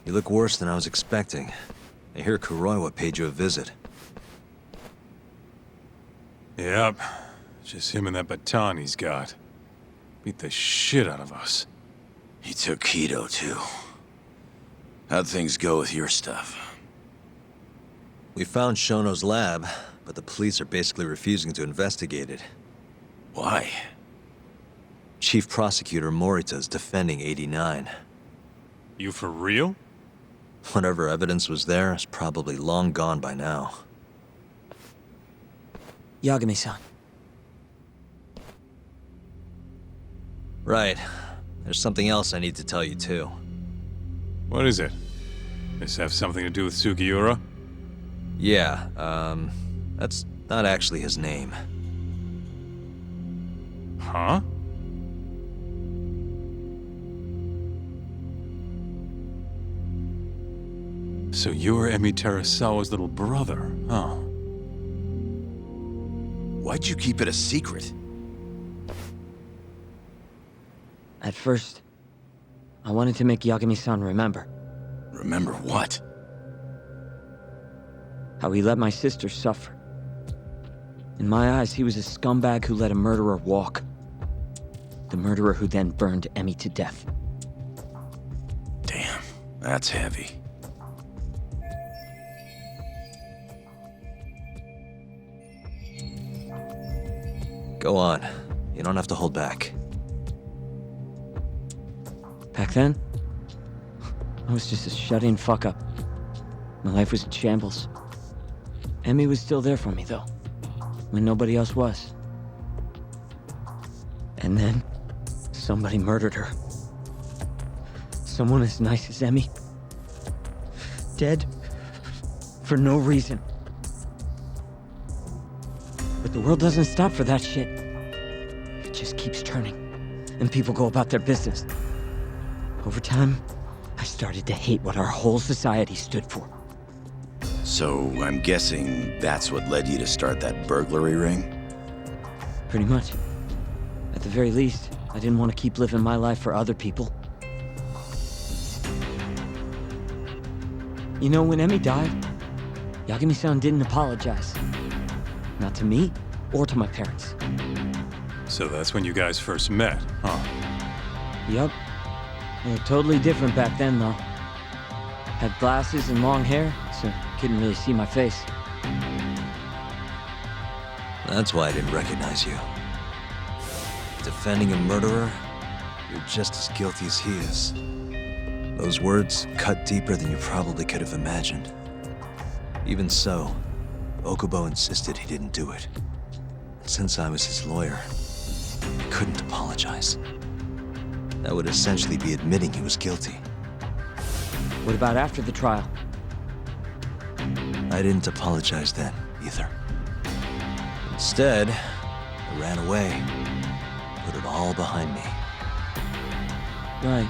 You look worse than I was expecting. I hear Kuroiwa paid you a visit. Yep. Just him and that baton he's got. Beat the shit out of us. He took Kido, too. How'd things go with your stuff? We found Shono's lab, but the police are basically refusing to investigate it. Why? Chief Prosecutor Morita's defending 89. You for real? Whatever evidence was there is probably long gone by now. Yagami-san. Right. There's something else I need to tell you, too. What is it? This have something to do with Sugiura? Yeah, that's not actually his name. Huh? So you're Emi Terasawa's little brother, huh? Why'd you keep it a secret? At first, I wanted to make Yagami-san remember. Remember what? How he let my sister suffer. In my eyes, he was a scumbag who let a murderer walk. The murderer who then burned Emi to death. Damn, that's heavy. Go on. You don't have to hold back. Back then, I was just a shut-in fuck-up. My life was in shambles. Emi was still there for me, though, when nobody else was. And then, somebody murdered her. Someone as nice as Emi. Dead. For no reason. But the world doesn't stop for that shit. It just keeps turning, and people go about their business. Over time, I started to hate what our whole society stood for. So, I'm guessing that's what led you to start that burglary ring? Pretty much. At the very least, I didn't want to keep living my life for other people. You know, when Emi died, Yagami-san didn't apologize. Not to me, or to my parents. So that's when you guys first met, huh? Yup. They were totally different back then, though. Had glasses and long hair, so couldn't really see my face. That's why I didn't recognize you. Defending a murderer, you're just as guilty as he is. Those words cut deeper than you probably could have imagined. Even so, Okubo insisted he didn't do it. Since I was his lawyer, I couldn't apologize. That would essentially be admitting he was guilty. What about after the trial? I didn't apologize then, either. Instead, I ran away, put it all behind me. Right.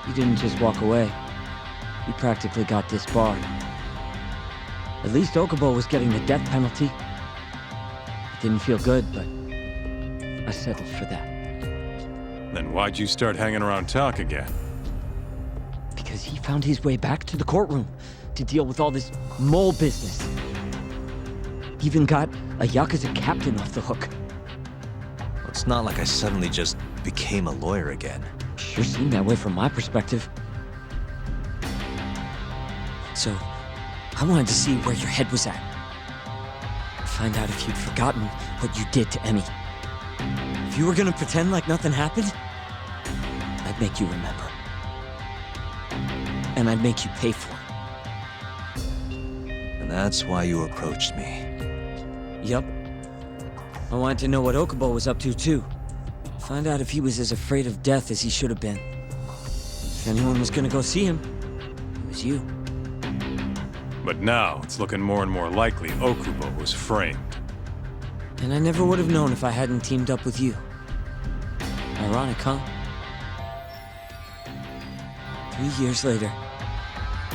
You didn't just walk away. You practically got disbarred. At least Okubo was getting the death penalty. It didn't feel good, but I settled for that. Then why'd you start hanging around talk again? Because he found his way back to the courtroom to deal with all this mole business. Even got a YAKUZA captain off the hook. Well, it's not like I suddenly just became a lawyer again. Sure seemed that way from my perspective. So, I wanted to see where your head was at. Find out if you'd forgotten what you did to Emi. If you were gonna pretend like nothing happened, I'd make you remember. And I'd make you pay for it. And that's why you approached me. Yup. I wanted to know what Okubo was up to, too. Find out if he was as afraid of death as he should have been. If anyone was gonna go see him, it was you. But now, it's looking more and more likely Okubo was framed. And I never would have known if I hadn't teamed up with you. Ironic, huh? 3 years later,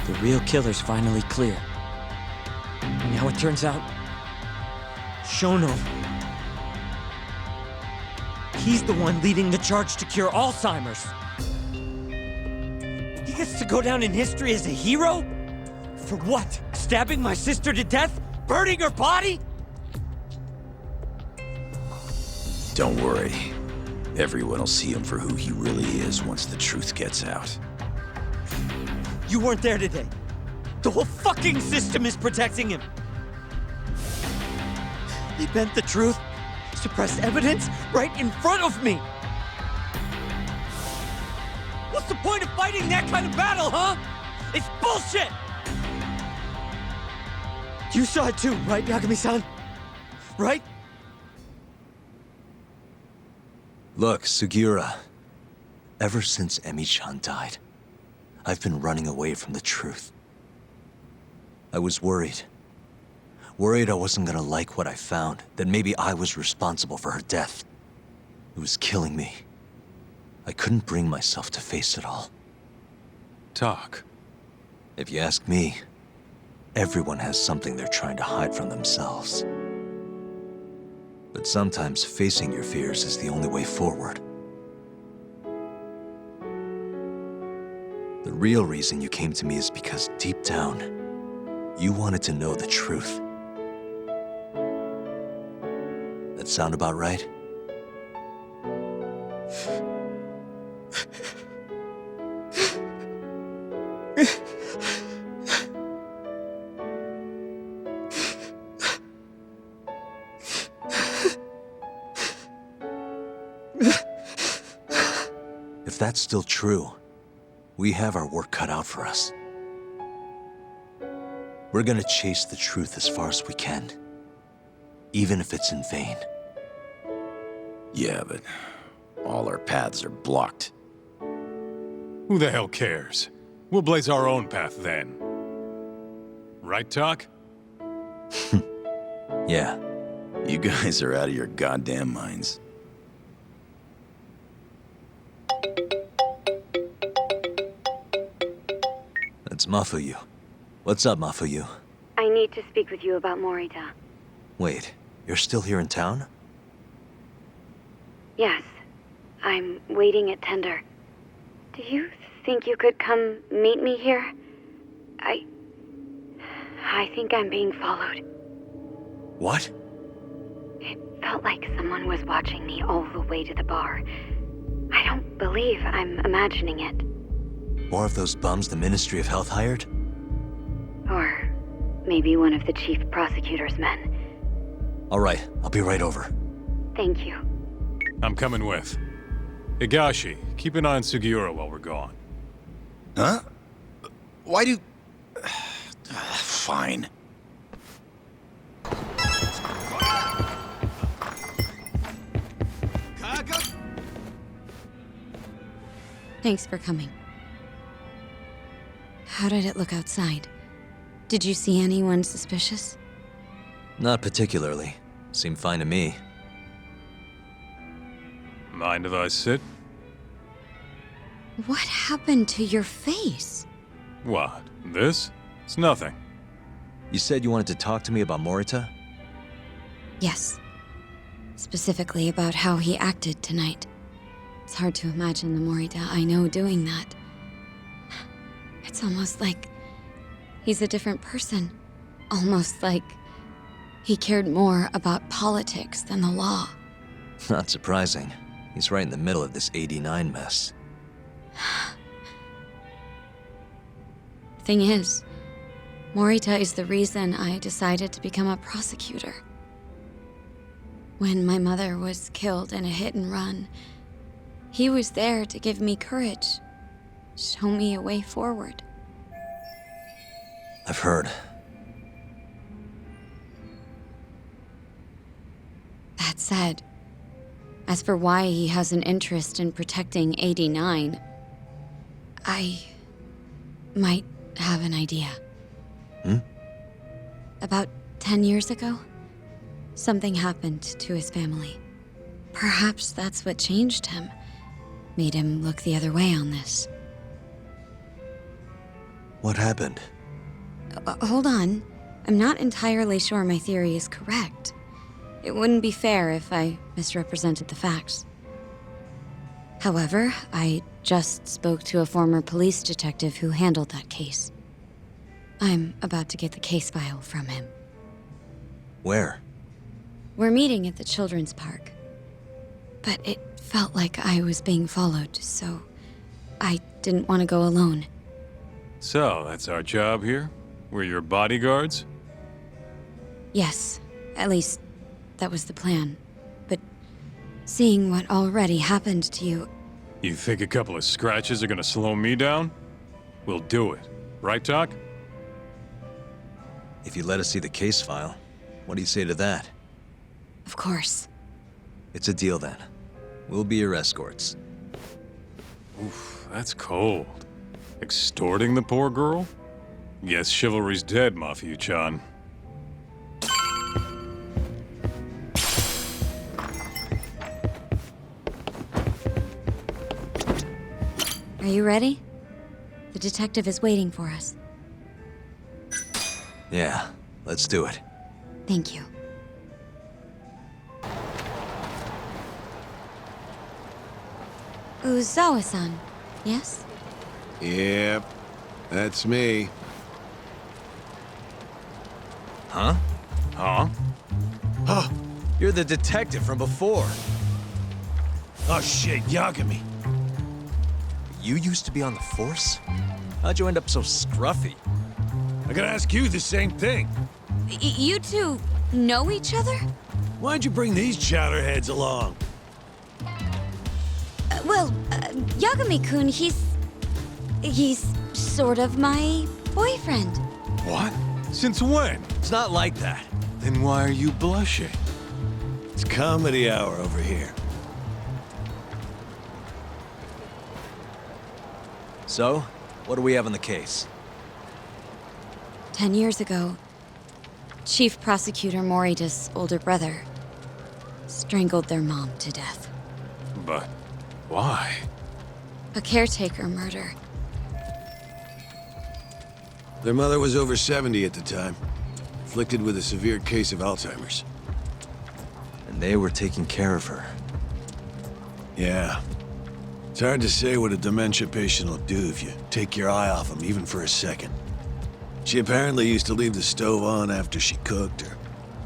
the real killer's finally clear. And now it turns out, Shono. He's the one leading the charge to cure Alzheimer's. this to go down in history as a hero? For what? Stabbing my sister to death? Burning her body? Don't worry. Everyone will see him for who he really is once the truth gets out. You weren't there today. The whole fucking system is protecting him. They bent the truth, suppressed evidence right in front of me. What's the point of fighting that kind of battle, huh? It's bullshit! You saw it too, right, Yagami-san? Right? Look, Sugiura. Ever since Emi-chan died, I've been running away from the truth. I was worried. Worried I wasn't gonna like what I found, that maybe I was responsible for her death. It was killing me. I couldn't bring myself to face it all. Tak. If you ask me, everyone has something they're trying to hide from themselves. But sometimes facing your fears is the only way forward. The real reason you came to me is because deep down, you wanted to know the truth. That sound about right? If that's still true, we have our work cut out for us. We're gonna chase the truth as far as we can, even if it's in vain. Yeah, but all our paths are blocked. Who the hell cares? We'll blaze our own path then. Right, Tak? Yeah. You guys are out of your goddamn minds. That's Mafuyu. What's up, Mafuyu? I need to speak with you about Morita. Wait, you're still here in town? Yes. I'm waiting at Tender. Do you think you could come meet me here? I think I'm being followed. What? It felt like someone was watching me all the way to the bar. I don't believe I'm imagining it. More of those bums the Ministry of Health hired? Or maybe one of the chief prosecutor's men. All right, I'll be right over. Thank you. I'm coming with. Higashi, keep an eye on Sugiura while we're gone. Huh? Why do... Fine. Thanks for coming. How did it look outside? Did you see anyone suspicious? Not particularly. Seemed fine to me. Mind if I sit? What happened to your face? What? This? It's nothing. You said you wanted to talk to me about Morita? Yes. Specifically about how he acted tonight. It's hard to imagine the Morita I know doing that. It's almost like he's a different person. Almost like he cared more about politics than the law. Not surprising. He's right in the middle of this 89 mess. Thing is, Morita is the reason I decided to become a prosecutor. When my mother was killed in a hit and run, he was there to give me courage, show me a way forward. I've heard. That said, as for why he has an interest in protecting 89, I might have an idea. About 10 years ago, something happened to his family. Perhaps that's what changed him, made him look the other way on this. What happened? Hold on. I'm not entirely sure my theory is correct. It wouldn't be fair if I misrepresented the facts. However, I just spoke to a former police detective who handled that case. I'm about to get the case file from him. Where? We're meeting at the children's park. But it felt like I was being followed, so I didn't want to go alone. So, that's our job here? We're your bodyguards? Yes, at least that was the plan. But seeing what already happened to you, You think a couple of scratches are gonna slow me down? We'll do it. Right, Doc? If you let us see the case file, what do you say to that? of course. It's a deal then. We'll be your escorts. Oof, that's cold. Extorting the poor girl? Guess chivalry's dead, Mafia-chan. Are you ready? The detective is waiting for us. Yeah, let's do it. Thank you. Uzawa-san, yes? Yep, that's me. Huh? Huh? Huh? You're the detective from before. Oh shit, Yagami. You used to be on the force? How'd you end up so scruffy? I gotta ask you the same thing. You two know each other? Why'd you bring these chowderheads along? Yagami-kun, he's sort of my boyfriend. What? Since when? It's not like that. Then why are you blushing? It's comedy hour over here. So, what do we have on the case? 10 years ago, Chief Prosecutor Morita's older brother strangled their mom to death. But why? A caretaker murder. Their mother was over 70 at the time, afflicted with a severe case of Alzheimer's. And they were taking care of her. Yeah. It's hard to say what a dementia patient will do if you take your eye off them, even for a second. She apparently used to leave the stove on after she cooked or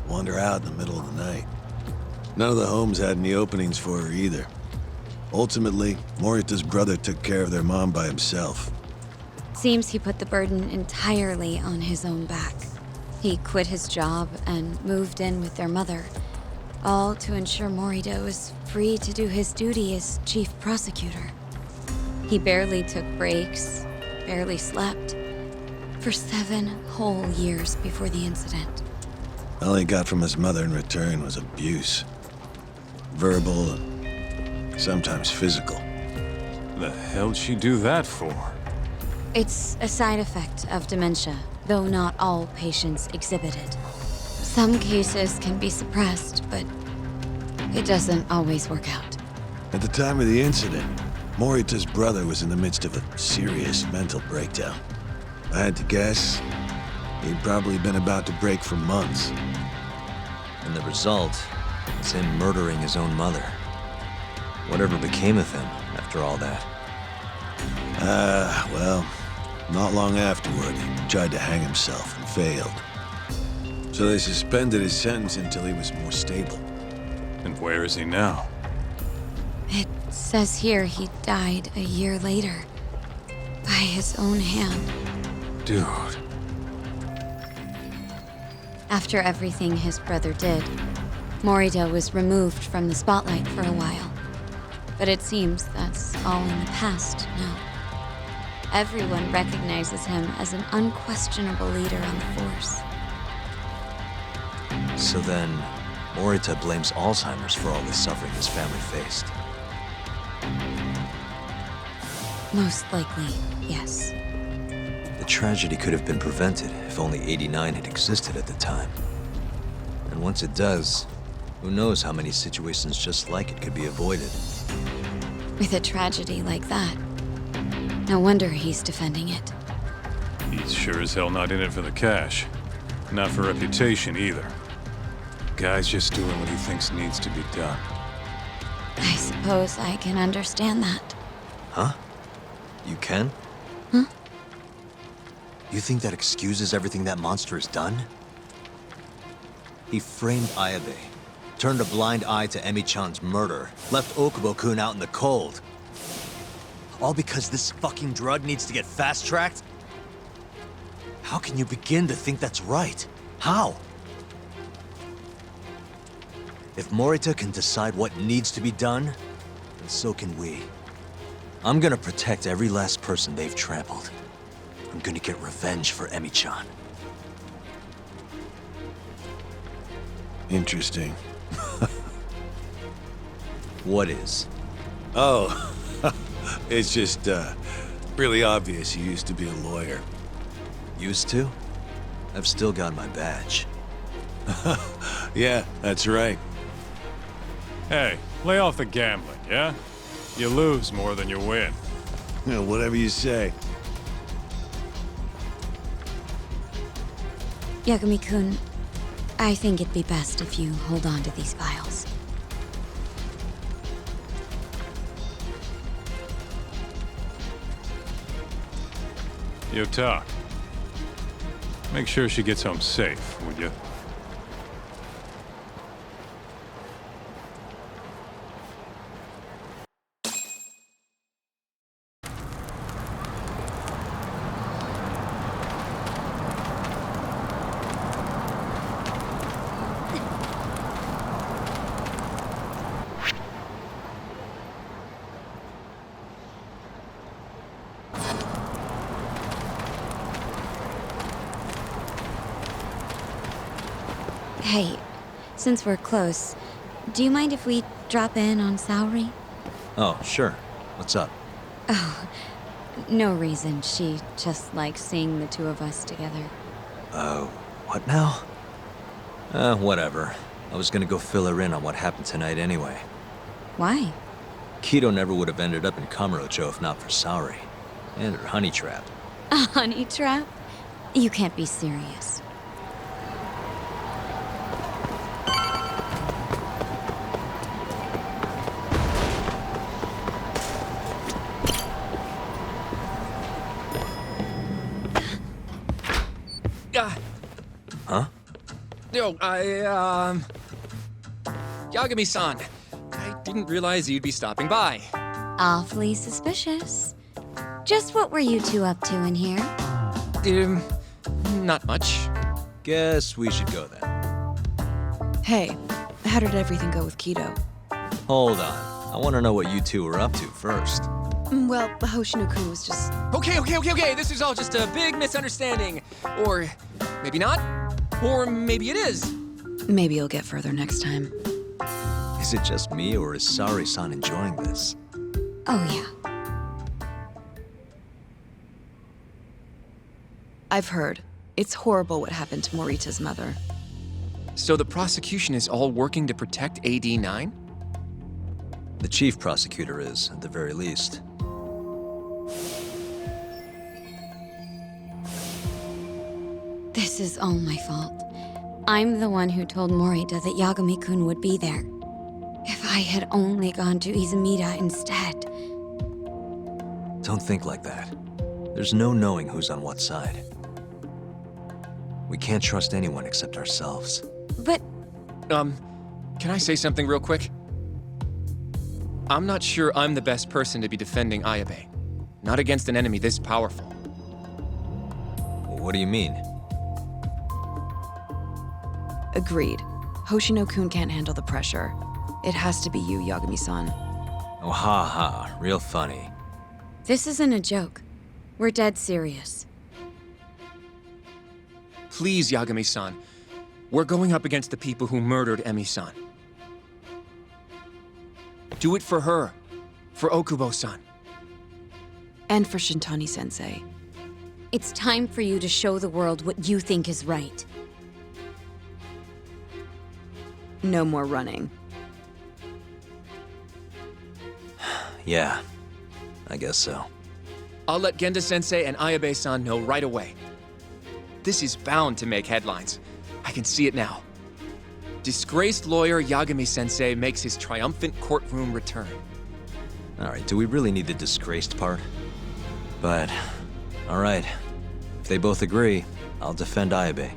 wander out in the middle of the night. None of the homes had any openings for her either. Ultimately, Morita's brother took care of their mom by himself. Seems he put the burden entirely on his own back. He quit his job and moved in with their mother, all to ensure Morita was free to do his duty as chief prosecutor. He barely took breaks, barely slept, for 7 whole years before the incident. All he got from his mother in return was abuse. Verbal and sometimes physical. The hell'd she do that for? It's a side effect of dementia, though not all patients exhibit it. Some cases can be suppressed, but it doesn't always work out. At the time of the incident, Morita's brother was in the midst of a serious mental breakdown. I had to guess, he'd probably been about to break for months. And the result is him murdering his own mother. Whatever became of him after all that? Well, not long afterward, he tried to hang himself and failed. So they suspended his sentence until he was more stable. And where is he now? It says here he died a year later, by his own hand. Dude. After everything his brother did, Morita was removed from the spotlight for a while. But it seems that's all in the past now. Everyone recognizes him as an unquestionable leader on the force. So then, Morita blames Alzheimer's for all the suffering his family faced. Most likely, yes. The tragedy could have been prevented if only 89 had existed at the time. And once it does, who knows how many situations just like it could be avoided. With a tragedy like that, no wonder he's defending it. He's sure as hell not in it for the cash. Not for reputation either. Guy's just doing what he thinks needs to be done. I suppose I can understand that. Huh? You can? Huh? You think that excuses everything that monster has done? He framed Ayabe, turned a blind eye to Emi-chan's murder, left Okubo-kun out in the cold. All because this fucking drug needs to get fast-tracked? How can you begin to think that's right? How? If Morita can decide what needs to be done, then so can we. I'm gonna protect every last person they've trampled. I'm gonna get revenge for Emi-chan. Interesting. What is? Oh, it's just, really obvious you used to be a lawyer. Used to? I've still got my badge. Yeah, that's right. Hey, lay off the gambling, yeah? You lose more than you win. Yeah, whatever you say. Yagami-kun, I think it'd be best if you hold on to these files. Yota. Make sure she gets home safe, would you? Hey, since we're close, do you mind if we drop in on Saori? Oh, sure. What's up? Oh, no reason. She just likes seeing the two of us together. What now? Whatever. I was gonna go fill her in on what happened tonight anyway. Why? Kido never would have ended up in Kamurocho if not for Saori. And her honey trap. A honey trap? You can't be serious. Huh? Yo, Yagami-san, I didn't realize you'd be stopping by. Awfully suspicious. Just what were you two up to in here? Not much. Guess we should go then. Hey, how did everything go with Kido? Hold on. I want to know what you two were up to first. Well, Hoshino-kun was just... Okay, this is all just a big misunderstanding. Or maybe not. Or maybe it is. Maybe you'll get further next time. Is it just me, or is Saori-san enjoying this? Oh, yeah. I've heard. It's horrible what happened to Morita's mother. So the prosecution is all working to protect AD9? The chief prosecutor is, at the very least. This is all my fault. I'm the one who told Morita that Yagami-kun would be there. If I had only gone to Izumida instead. Don't think like that. There's no knowing who's on what side. We can't trust anyone except ourselves. But Can I say something real quick? I'm not sure I'm the best person to be defending Ayabe. Not against an enemy this powerful. What do you mean? Agreed. Hoshino-kun can't handle the pressure. It has to be you, Yagami-san. Oh, ha ha. Real funny. this isn't a joke. We're dead serious. Please, Yagami-san. We're going up against the people who murdered Emi-san. Do it for her. For Okubo-san. And for Shintani-sensei. It's time for you to show the world what you think is right. No more running. Yeah, I guess so. I'll let Genda-sensei and Ayabe-san know right away. This is bound to make headlines. I can see it now. Disgraced lawyer Yagami-sensei makes his triumphant courtroom return. Alright, do we really need the disgraced part? But, alright. If they both agree, I'll defend Ayabe.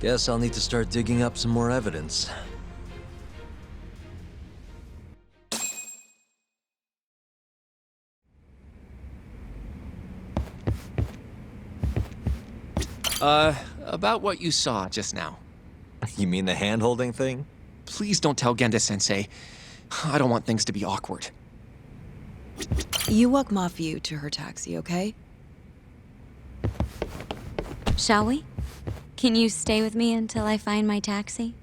Guess I'll need to start digging up some more evidence. About what you saw just now. You mean the hand-holding thing? Please don't tell Genda-sensei. I don't want things to be awkward. You walk Mafiu to her taxi, okay? Shall we? Can you stay with me until I find my taxi?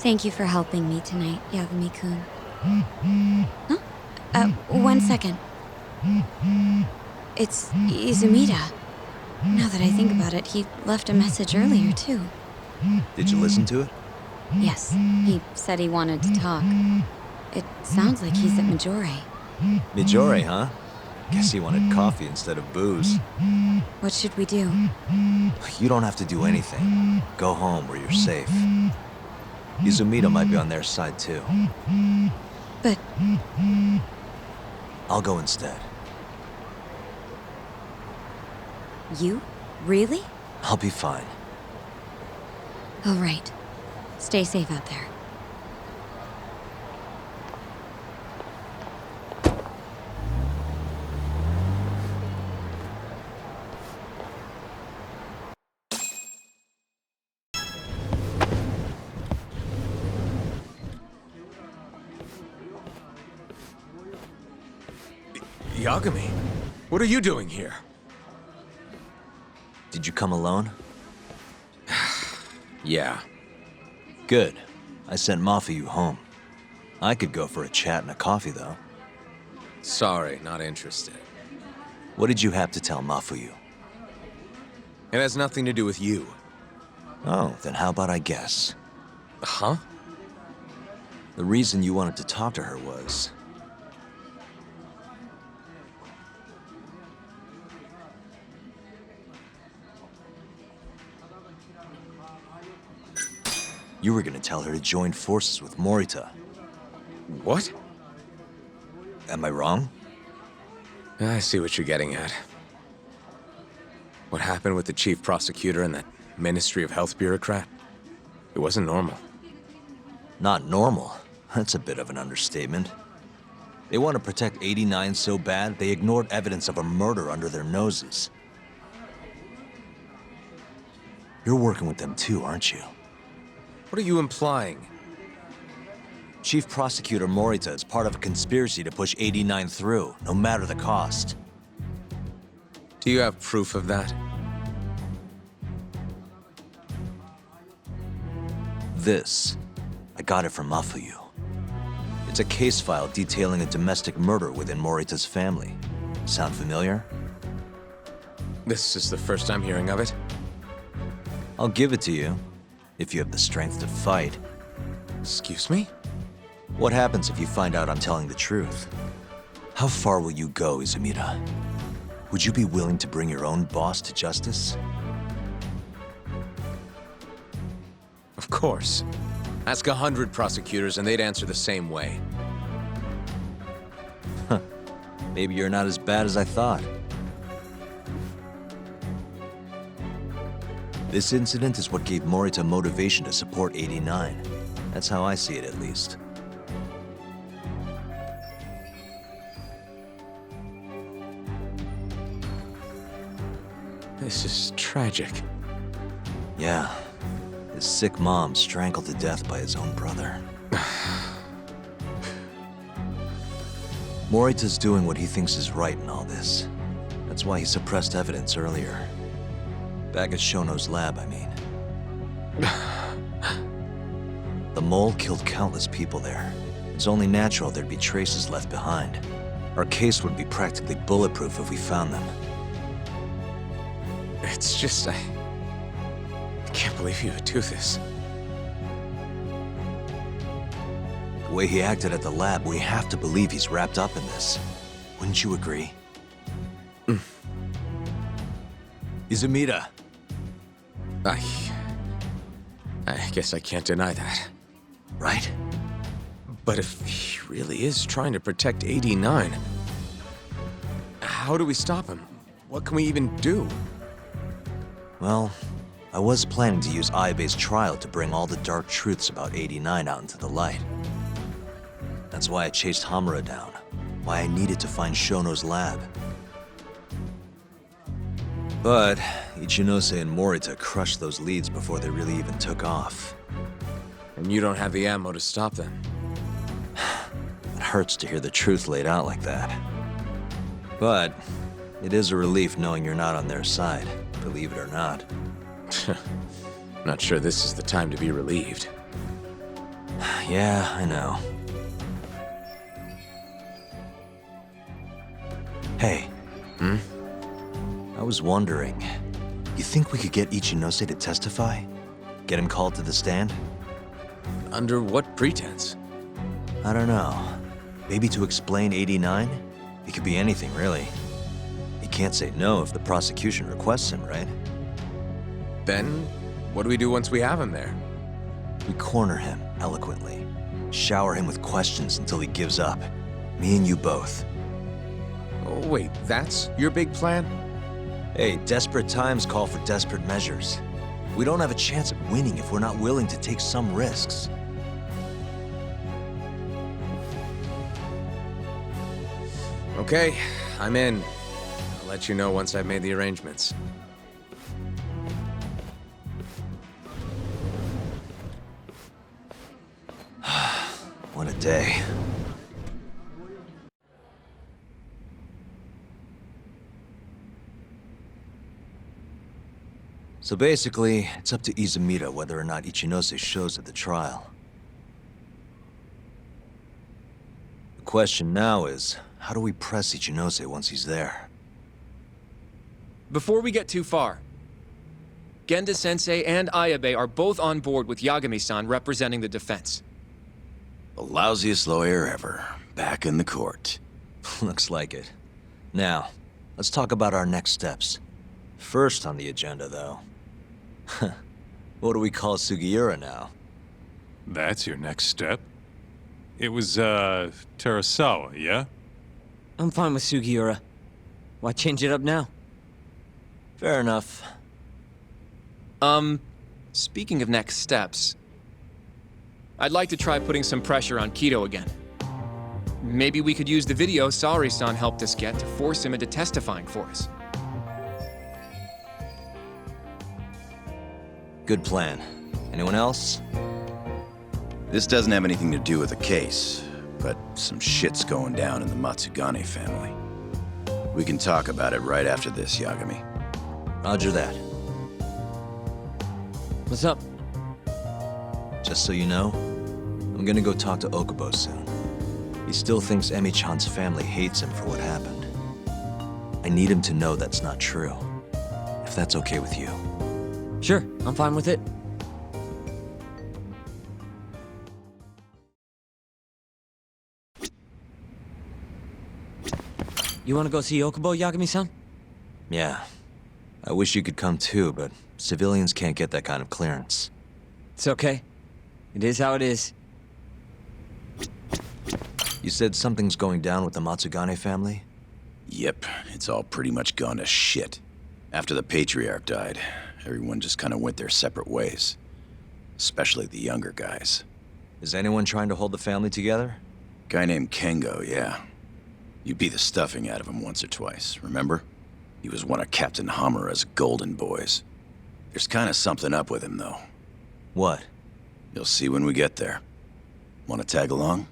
Thank you for helping me tonight, Yagami-kun. Huh? 1 second. It's Izumida. Now that I think about it, he left a message earlier, too. Did you listen to it? Yes, he said he wanted to talk. It sounds like he's at Majore. Mijore, huh? Guess he wanted coffee instead of booze. What should we do? You don't have to do anything. Go home where you're safe. Izumida might be on their side, too. But I'll go instead. you? Really? I'll be fine. All right. Stay safe out there. Yagami, what are you doing here? Did you come alone? Yeah. Good. I sent Mafiu home. I could go for a chat and a coffee, though. Sorry, not interested. What did you have to tell Mafuyu? It has nothing to do with you. Oh, then how about I guess? Huh? The reason you wanted to talk to her was... you were gonna tell her to join forces with Morita. What? Am I wrong? I see what you're getting at. What happened with the chief prosecutor and that Ministry of Health bureaucrat? It wasn't normal. Not normal. That's a bit of an understatement. They want to protect 89 so bad, they ignored evidence of a murder under their noses. You're working with them too, aren't you? What are you implying? Chief Prosecutor Morita is part of a conspiracy to push 89 through, no matter the cost. Do you have proof of that? This, I got it from Mafuyu. It's a case file detailing a domestic murder within Morita's family. Sound familiar? This is the first I'm hearing of it. I'll give it to you, if you have the strength to fight. Excuse me? What happens if you find out I'm telling the truth? How far will you go, Izumida? Would you be willing to bring your own boss to justice? Of course. Ask 100 prosecutors and they'd answer the same way. Maybe you're not as bad as I thought. This incident is what gave Morita motivation to support 89. That's how I see it, at least. This is tragic. Yeah. His sick mom strangled to death by his own brother. Morita's doing what he thinks is right in all this. That's why he suppressed evidence earlier. Back at Shono's lab, I mean. The mole killed countless people there. It's only natural there'd be traces left behind. Our case would be practically bulletproof if we found them. It's just, I can't believe you would do this. The way he acted at the lab, we have to believe he's wrapped up in this. Wouldn't you agree? Izumida. I guess I can't deny that. Right? But if he really is trying to protect 89, how do we stop him? What can we even do? Well, I was planning to use Ayabe's trial to bring all the dark truths about 89 out into the light. That's why I chased Hamura down, why I needed to find Shono's lab. But Ichinose and Morita crushed those leads before they really even took off. And you don't have the ammo to stop them. It hurts to hear the truth laid out like that. But it is a relief knowing you're not on their side, believe it or not. Not sure this is the time to be relieved. Yeah, I know. Hey. I was wondering, you think we could get Ichinose to testify? Get him called to the stand? Under what pretense? I don't know. Maybe to explain 89? It could be anything, really. He can't say no if the prosecution requests him, right? Then, what do we do once we have him there? We corner him eloquently. Shower him with questions until he gives up. Me and you both. Oh, wait, that's your big plan? Hey, desperate times call for desperate measures. We don't have a chance at winning if we're not willing to take some risks. Okay, I'm in. I'll let you know once I've made the arrangements. What a day. So basically, it's up to Izumida whether or not Ichinose shows at the trial. The question now is, how do we press Ichinose once he's there? Before we get too far, Genda-sensei and Ayabe are both on board with Yagami-san representing the defense. The lousiest lawyer ever, back in the court. Looks like it. Now, let's talk about our next steps. First on the agenda, though. What do we call Sugiura now? That's your next step? It was, Terasawa, yeah? I'm fine with Sugiura. Why change it up now? Fair enough. Speaking of next steps, I'd like to try putting some pressure on Kido again. Maybe we could use the video Saori-san helped us get to force him into testifying for us. Good plan. Anyone else? This doesn't have anything to do with the case, but some shit's going down in the Matsugane family. We can talk about it right after this, Yagami. Roger that. What's up? Just so you know, I'm gonna go talk to Okubo soon. He still thinks Emi-chan's family hates him for what happened. I need him to know that's not true. If that's okay with you. Sure, I'm fine with it. You wanna go see Okubo, Yagami-san? Yeah. I wish you could come too, but civilians can't get that kind of clearance. It's okay. It is how it is. You said something's going down with the Matsugane family? Yep, it's all pretty much gone to shit. After the Patriarch died, everyone just kind of went their separate ways. Especially the younger guys. Is anyone trying to hold the family together? Guy named Kengo, yeah. You beat the stuffing out of him once or twice, remember? He was one of Captain Hamura's golden boys. There's kind of something up with him, though. What? You'll see when we get there. Want to tag along?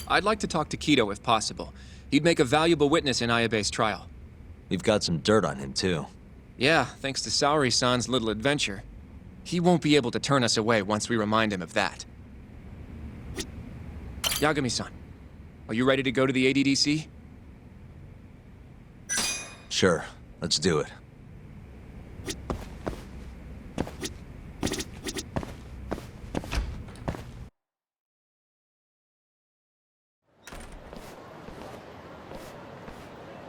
I'd like to talk to Kido if possible. He'd make a valuable witness in Ayabe's trial. We've got some dirt on him, too. Yeah, thanks to Saori-san's little adventure. He won't be able to turn us away once we remind him of that. Yagami-san, are you ready to go to the ADDC? Sure, let's do it.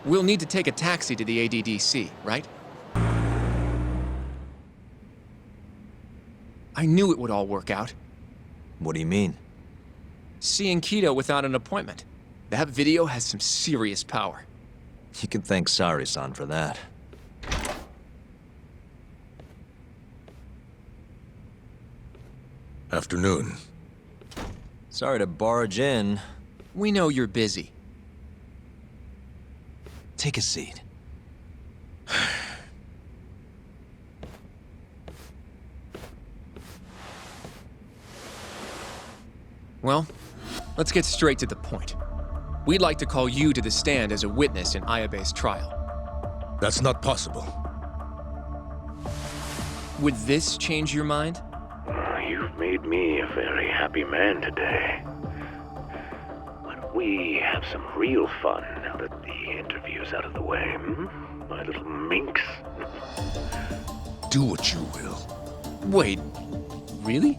We'll need to take a taxi to the ADDC, right? I knew it would all work out. What do you mean? Seeing Kido without an appointment. That video has some serious power. You can thank Sari-san for that. Afternoon. Sorry to barge in. We know you're busy. Take a seat. Well, let's get straight to the point. We'd like to call you to the stand as a witness in Ayabe's trial. That's not possible. Would this change your mind? You've made me a very happy man today. Why don't we have some real fun now that the interview's out of the way, hmm? My little minx. Do what you will. Wait, really?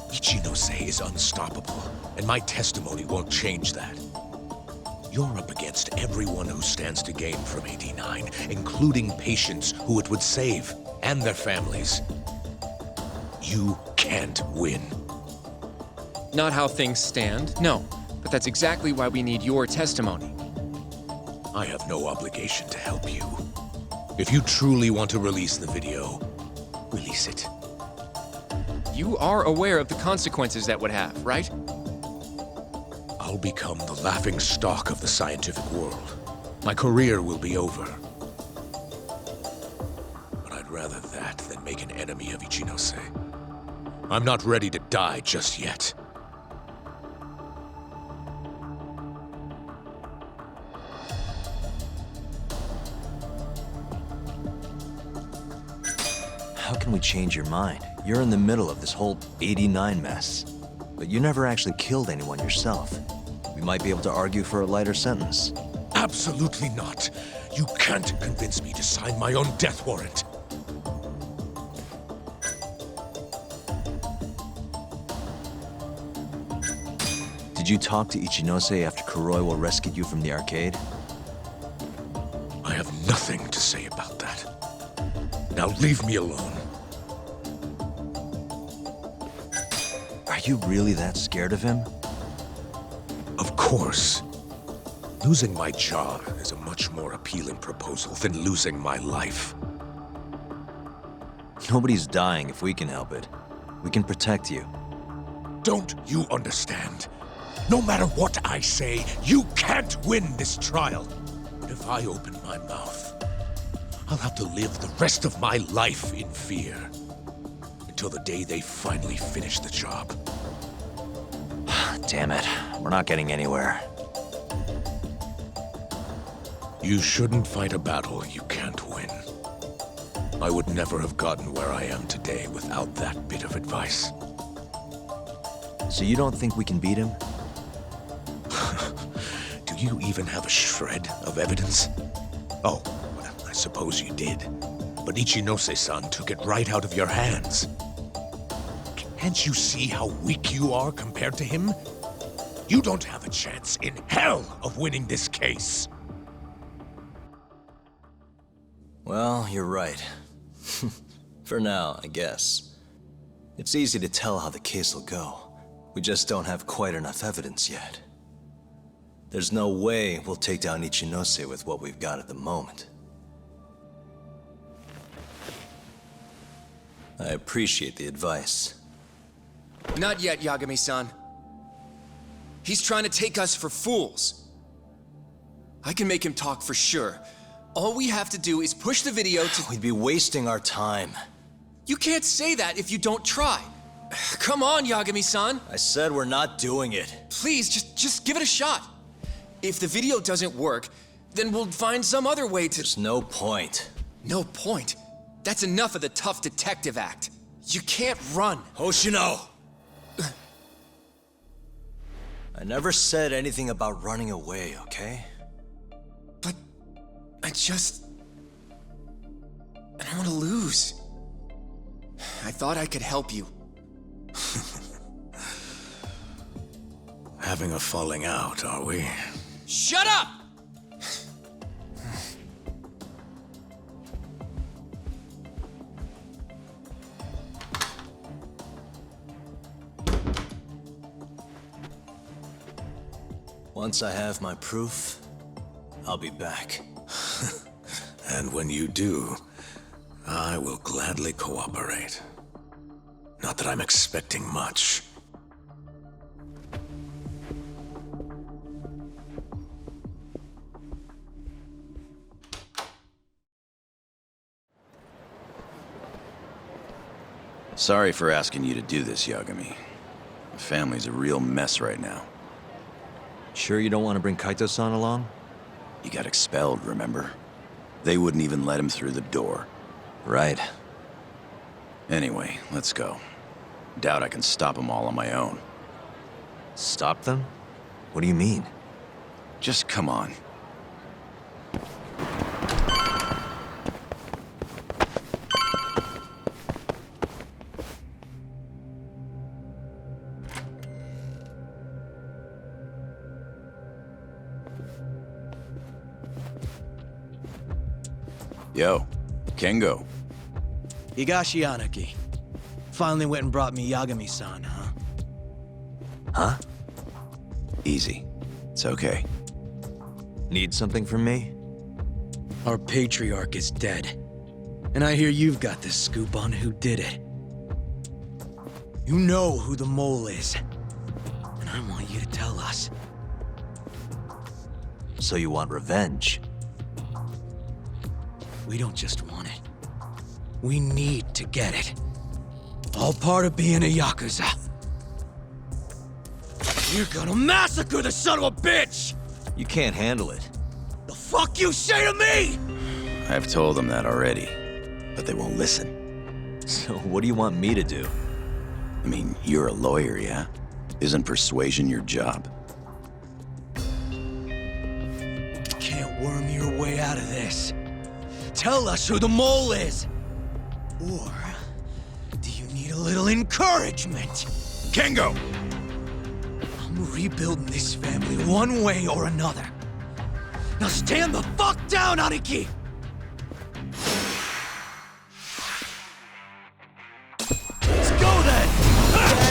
Ichinose is unstoppable, and my testimony won't change that. You're up against everyone who stands to gain from 89, including patients who it would save, and their families. You can't win. Not how things stand, no. But that's exactly why we need your testimony. I have no obligation to help you. If you truly want to release the video, release it. You are aware of the consequences that would have, right? I'll become the laughing stock of the scientific world. My career will be over. But I'd rather that than make an enemy of Ichinose. I'm not ready to die just yet. How can we change your mind? You're in the middle of this whole 89 mess. But you never actually killed anyone yourself. We might be able to argue for a lighter sentence. Absolutely not. You can't convince me to sign my own death warrant. Did you talk to Ichinose after Kuroiwa rescued you from the arcade? I have nothing to say about that. Now leave me alone. Are you really that scared of him? Of course. Losing my job is a much more appealing proposal than losing my life. Nobody's dying if we can help it. We can protect you. Don't you understand? No matter what I say, you can't win this trial. But if I open my mouth, I'll have to live the rest of my life in fear. Until the day they finally finish the job. Damn it. We're not getting anywhere. You shouldn't fight a battle you can't win. I would never have gotten where I am today without that bit of advice. So you don't think we can beat him? Do you even have a shred of evidence? Oh, well, I suppose you did. But Ichinose-san took it right out of your hands. Can't you see how weak you are compared to him? You don't have a chance in hell of winning this case. Well, you're right. For now, I guess. It's easy to tell how the case will go. We just don't have quite enough evidence yet. There's no way we'll take down Ichinose with what we've got at the moment. I appreciate the advice. Not yet, Yagami-san. He's trying to take us for fools. I can make him talk for sure. All we have to do is push the video to— We'd be wasting our time. You can't say that if you don't try. Come on, Yagami-san. I said we're not doing it. Please, just give it a shot. If the video doesn't work, then we'll find some other way to— There's no point. No point? That's enough of the tough detective act. You can't run. Hoshino! I never said anything about running away, okay? But I don't want to lose. I thought I could help you. Having a falling out, are we? Shut up! Once I have my proof, I'll be back. And when you do, I will gladly cooperate. Not that I'm expecting much. Sorry for asking you to do this, Yagami. The family's a real mess right now. Sure you don't want to bring Kaito-san along? He got expelled, remember? They wouldn't even let him through the door. Right. Anyway, let's go. Doubt I can stop them all on my own. Stop them? What do you mean? Just come on. Yo, Kengo. Higashi Anaki. Finally went and brought me Yagami-san, huh? Huh? Easy. It's okay. Need something from me? Our patriarch is dead. And I hear you've got the scoop on who did it. You know who the mole is. And I want you to tell us. So you want revenge? We don't just want it. We need to get it. All part of being a Yakuza. You're gonna massacre the son of a bitch! You can't handle it. The fuck you say to me?! I've told them that already, but they won't listen. So what do you want me to do? I mean, you're a lawyer, yeah? Isn't persuasion your job? Can't worm your way out of this. Tell us who the mole is! Or do you need a little encouragement? Kengo! I'm rebuilding this family one way or another. Now stand the fuck down, Aniki! Let's go then! That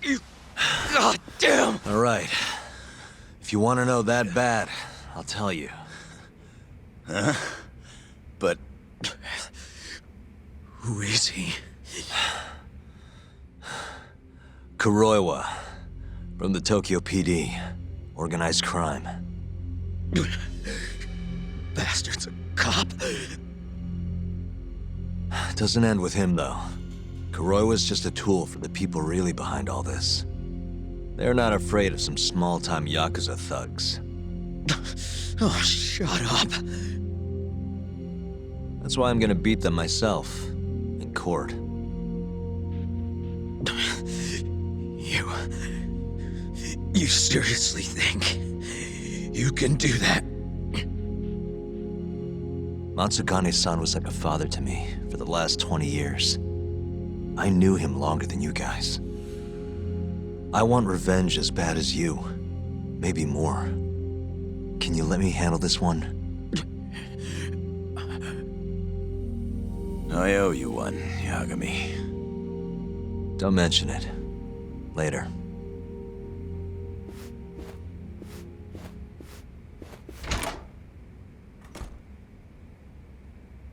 it? God damn! All right. If you want to know that bad, I'll tell you. Huh? But... Who is he? Kuroiwa, from the Tokyo PD. Organized crime. Bastard's a cop. Doesn't end with him, though. Kuroiwa's just a tool for the people really behind all this. They're not afraid of some small-time YAKUZA thugs. Oh, shut up. That's why I'm gonna beat them myself. In court. You seriously think you can do that? Matsugane-san was like a father to me for the last 20 years. I knew him longer than you guys. I want revenge as bad as you. Maybe more. Can you let me handle this one? I owe you one, Yagami. Don't mention it. Later.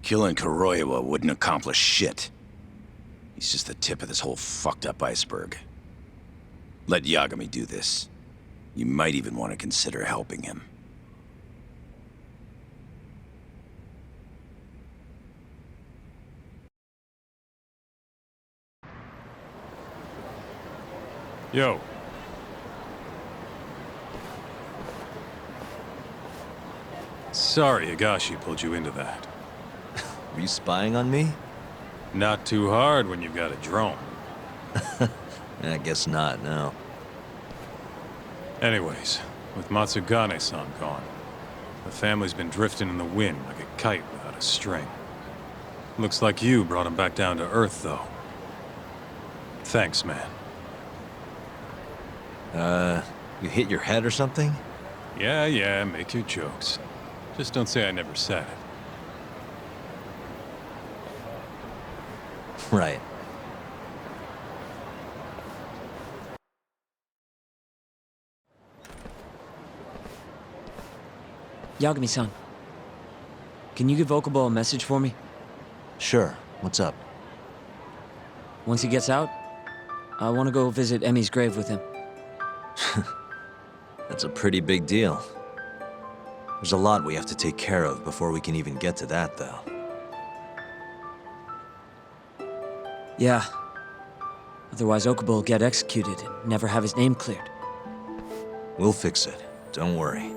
Killing Kuroiwa wouldn't accomplish shit. He's just the tip of this whole fucked up iceberg. Let Yagami do this. You might even want to consider helping him. Yo. Sorry Higashi pulled you into that. Were you spying on me? Not too hard when you've got a drone. I guess not, no. Anyways, with Matsugane-san gone, the family's been drifting in the wind like a kite without a string. Looks like you brought him back down to earth, though. Thanks, man. You hit your head or something? Yeah, make your jokes. Just don't say I never said it. Right. Yagami-san, can you give Okubo a message for me? Sure. What's up? Once he gets out, I want to go visit Emi's grave with him. That's a pretty big deal. There's a lot we have to take care of before we can even get to that, though. Yeah. Otherwise, Okubo will get executed and never have his name cleared. We'll fix it. Don't worry.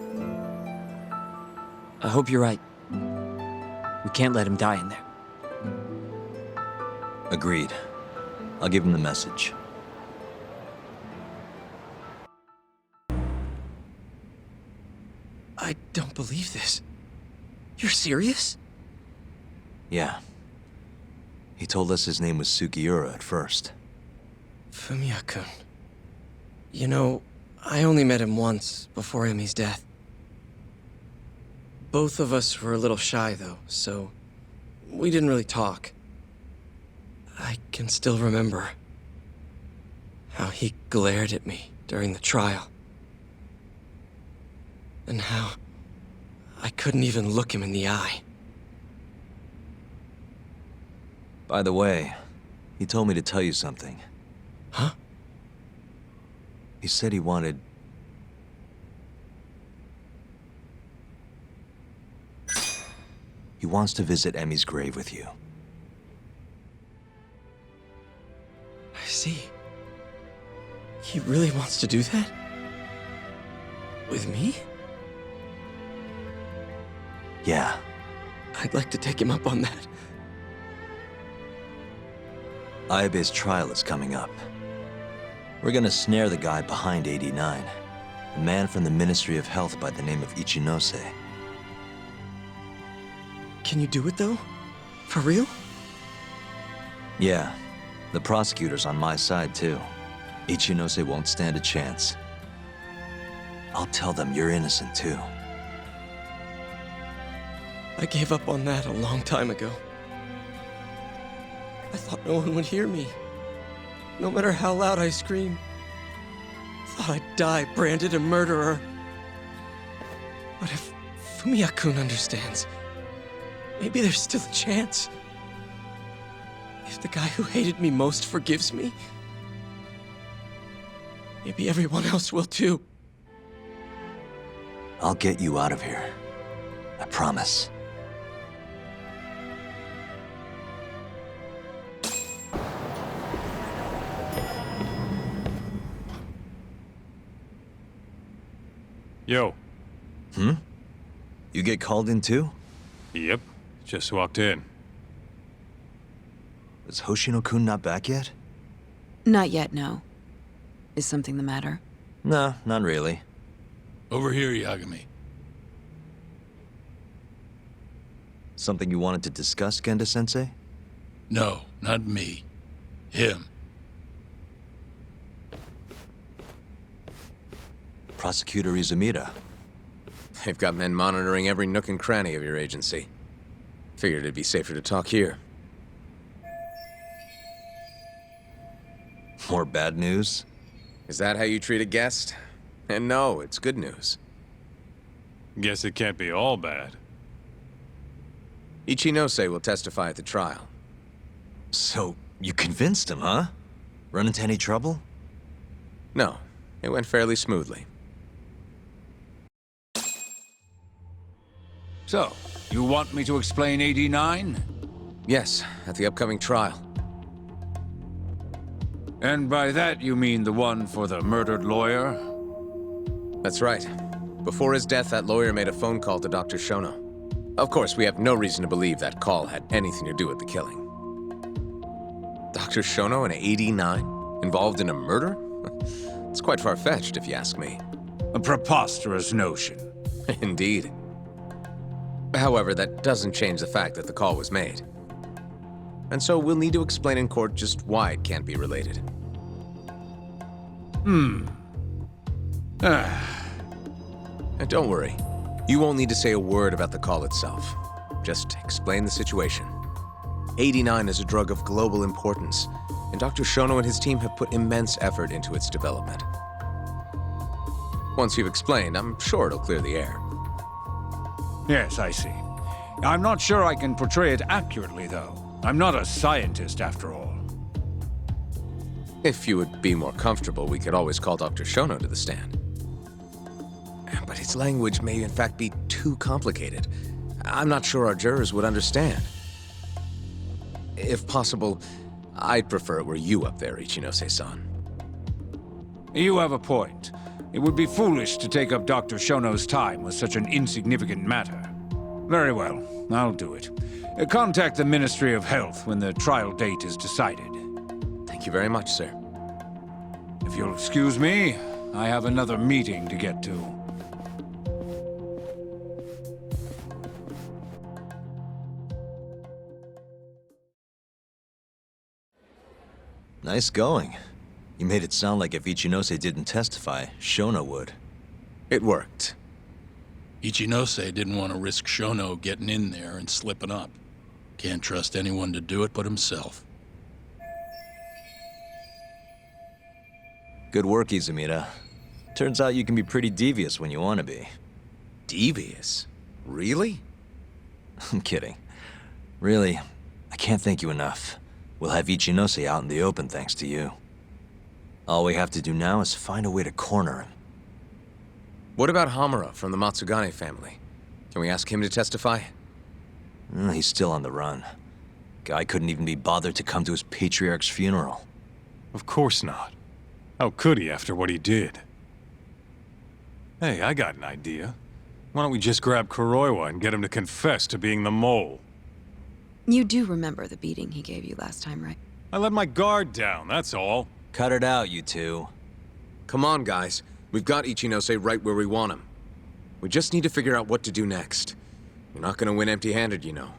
I hope you're right. We can't let him die in there. Agreed. I'll give him the message. I don't believe this. You're serious? Yeah. He told us his name was Sugiura at first. Fumiya-kun. You know, I only met him once before Emi's death. Both of us were a little shy, though, so we didn't really talk. I can still remember how he glared at me during the trial. And how I couldn't even look him in the eye. By the way, he told me to tell you something. Huh? He said he wanted... He wants to visit Emi's grave with you. I see. He really wants to do that? With me? Yeah. I'd like to take him up on that. Ayabe's trial is coming up. We're gonna snare the guy behind 89. A man from the Ministry of Health by the name of Ichinose. Can you do it, though? For real? Yeah. The prosecutor's on my side, too. Ichinose won't stand a chance. I'll tell them you're innocent, too. I gave up on that a long time ago. I thought no one would hear me. No matter how loud I screamed. Thought I'd die branded a murderer. But if Fumiya-kun understands, maybe there's still a chance. If the guy who hated me most forgives me, maybe everyone else will too. I'll get you out of here. I promise. Yo. You get called in too? Yep. Just walked in. Is Hoshino-kun not back yet? Not yet, no. Is something the matter? No, not really. Over here, Yagami. Something you wanted to discuss, Genda-sensei? No, not me. Him. Prosecutor Izumida. They've got men monitoring every nook and cranny of your agency. Figured it'd be safer to talk here. More bad news? Is that how you treat a guest? And no, it's good news. Guess it can't be all bad. Ichinose will testify at the trial. So, you convinced him, huh? Run into any trouble? No, it went fairly smoothly. So, you want me to explain 89? Yes, at the upcoming trial. And by that you mean the one for the murdered lawyer? That's right. Before his death, that lawyer made a phone call to Dr. Shono. Of course, we have no reason to believe that call had anything to do with the killing. Dr. Shono in 89? Involved in a murder? It's quite far-fetched, if you ask me. A preposterous notion. Indeed. However, that doesn't change the fact that the call was made. And so we'll need to explain in court just why it can't be related. And don't worry. You won't need to say a word about the call itself. Just explain the situation. 89 is a drug of global importance, and Dr. Shono and his team have put immense effort into its development. Once you've explained, I'm sure it'll clear the air. Yes, I see. I'm not sure I can portray it accurately, though. I'm not a scientist, after all. If you would be more comfortable, we could always call Dr. Shono to the stand. But his language may in fact be too complicated. I'm not sure our jurors would understand. If possible, I'd prefer it were you up there, Ichinose-san. You have a point. It would be foolish to take up Dr. Shono's time with such an insignificant matter. Very well, I'll do it. Contact the Ministry of Health when the trial date is decided. Thank you very much, sir. If you'll excuse me, I have another meeting to get to. Nice going. You made it sound like if Ichinose didn't testify, Shono would. It worked. Ichinose didn't want to risk Shono getting in there and slipping up. Can't trust anyone to do it but himself. Good work, Izumida. Turns out you can be pretty devious when you want to be. Devious? Really? I'm kidding. Really, I can't thank you enough. We'll have Ichinose out in the open thanks to you. All we have to do now is find a way to corner him. What about Hamura from the Matsugane family? Can we ask him to testify? He's still on the run. Guy couldn't even be bothered to come to his patriarch's funeral. Of course not. How could he after what he did? Hey, I got an idea. Why don't we just grab Kuroiwa and get him to confess to being the mole? You do remember the beating he gave you last time, right? I let my guard down, that's all. Cut it out, you two. Come on, guys. We've got Ichinose right where we want him. We just need to figure out what to do next. We're not gonna win empty-handed, you know.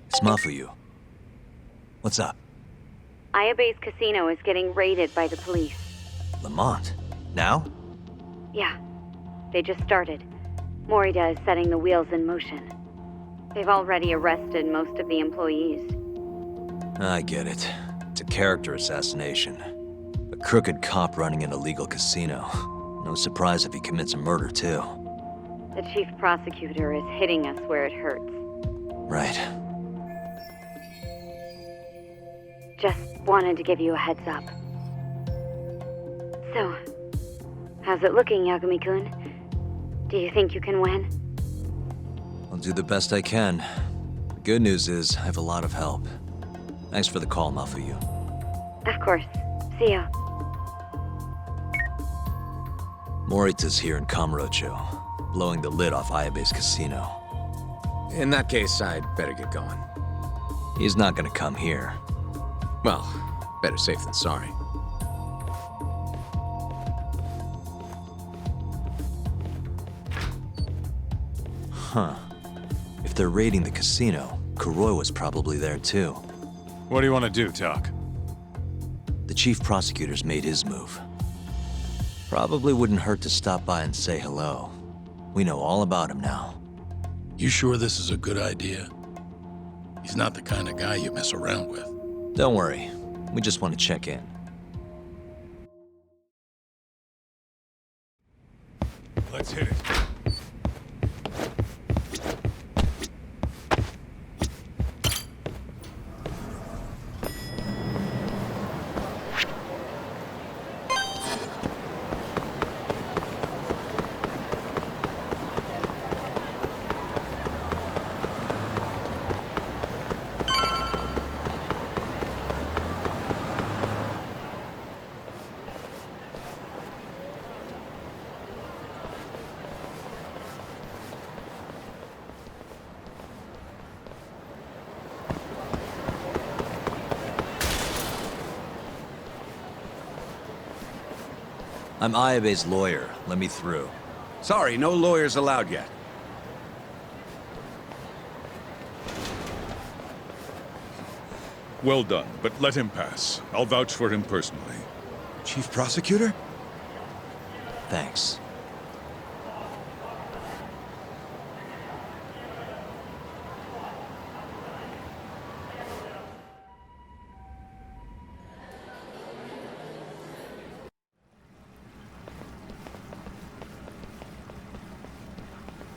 It's Mafuyu. What's up? Ayabe's casino is getting raided by the police. Lamont? Now? Yeah, they just started. Morita is setting the wheels in motion. They've already arrested most of the employees. I get it. It's a character assassination. But crooked cop running an illegal casino. No surprise if he commits a murder, too. The chief prosecutor is hitting us where it hurts. Right. Just wanted to give you a heads up. So, how's it looking, Yagami-kun? Do you think you can win? I'll do the best I can. The good news is, I have a lot of help. Thanks for the call, Mafuyu. Of course. See ya. Morita's here in Kamurocho, blowing the lid off Ayabe's casino. In that case, I'd better get going. He's not gonna come here. Well, better safe than sorry. Huh. If they're raiding the casino, Kuroi was probably there too. What do you want to do, Tak? The chief prosecutor's made his move. Probably wouldn't hurt to stop by and say hello. We know all about him now. You sure this is a good idea? He's not the kind of guy you mess around with. Don't worry. We just want to check in. Let's hit it. I'm Ayabe's lawyer. Let me through. Sorry, no lawyers allowed yet. Well done, but let him pass. I'll vouch for him personally. Chief Prosecutor? Thanks.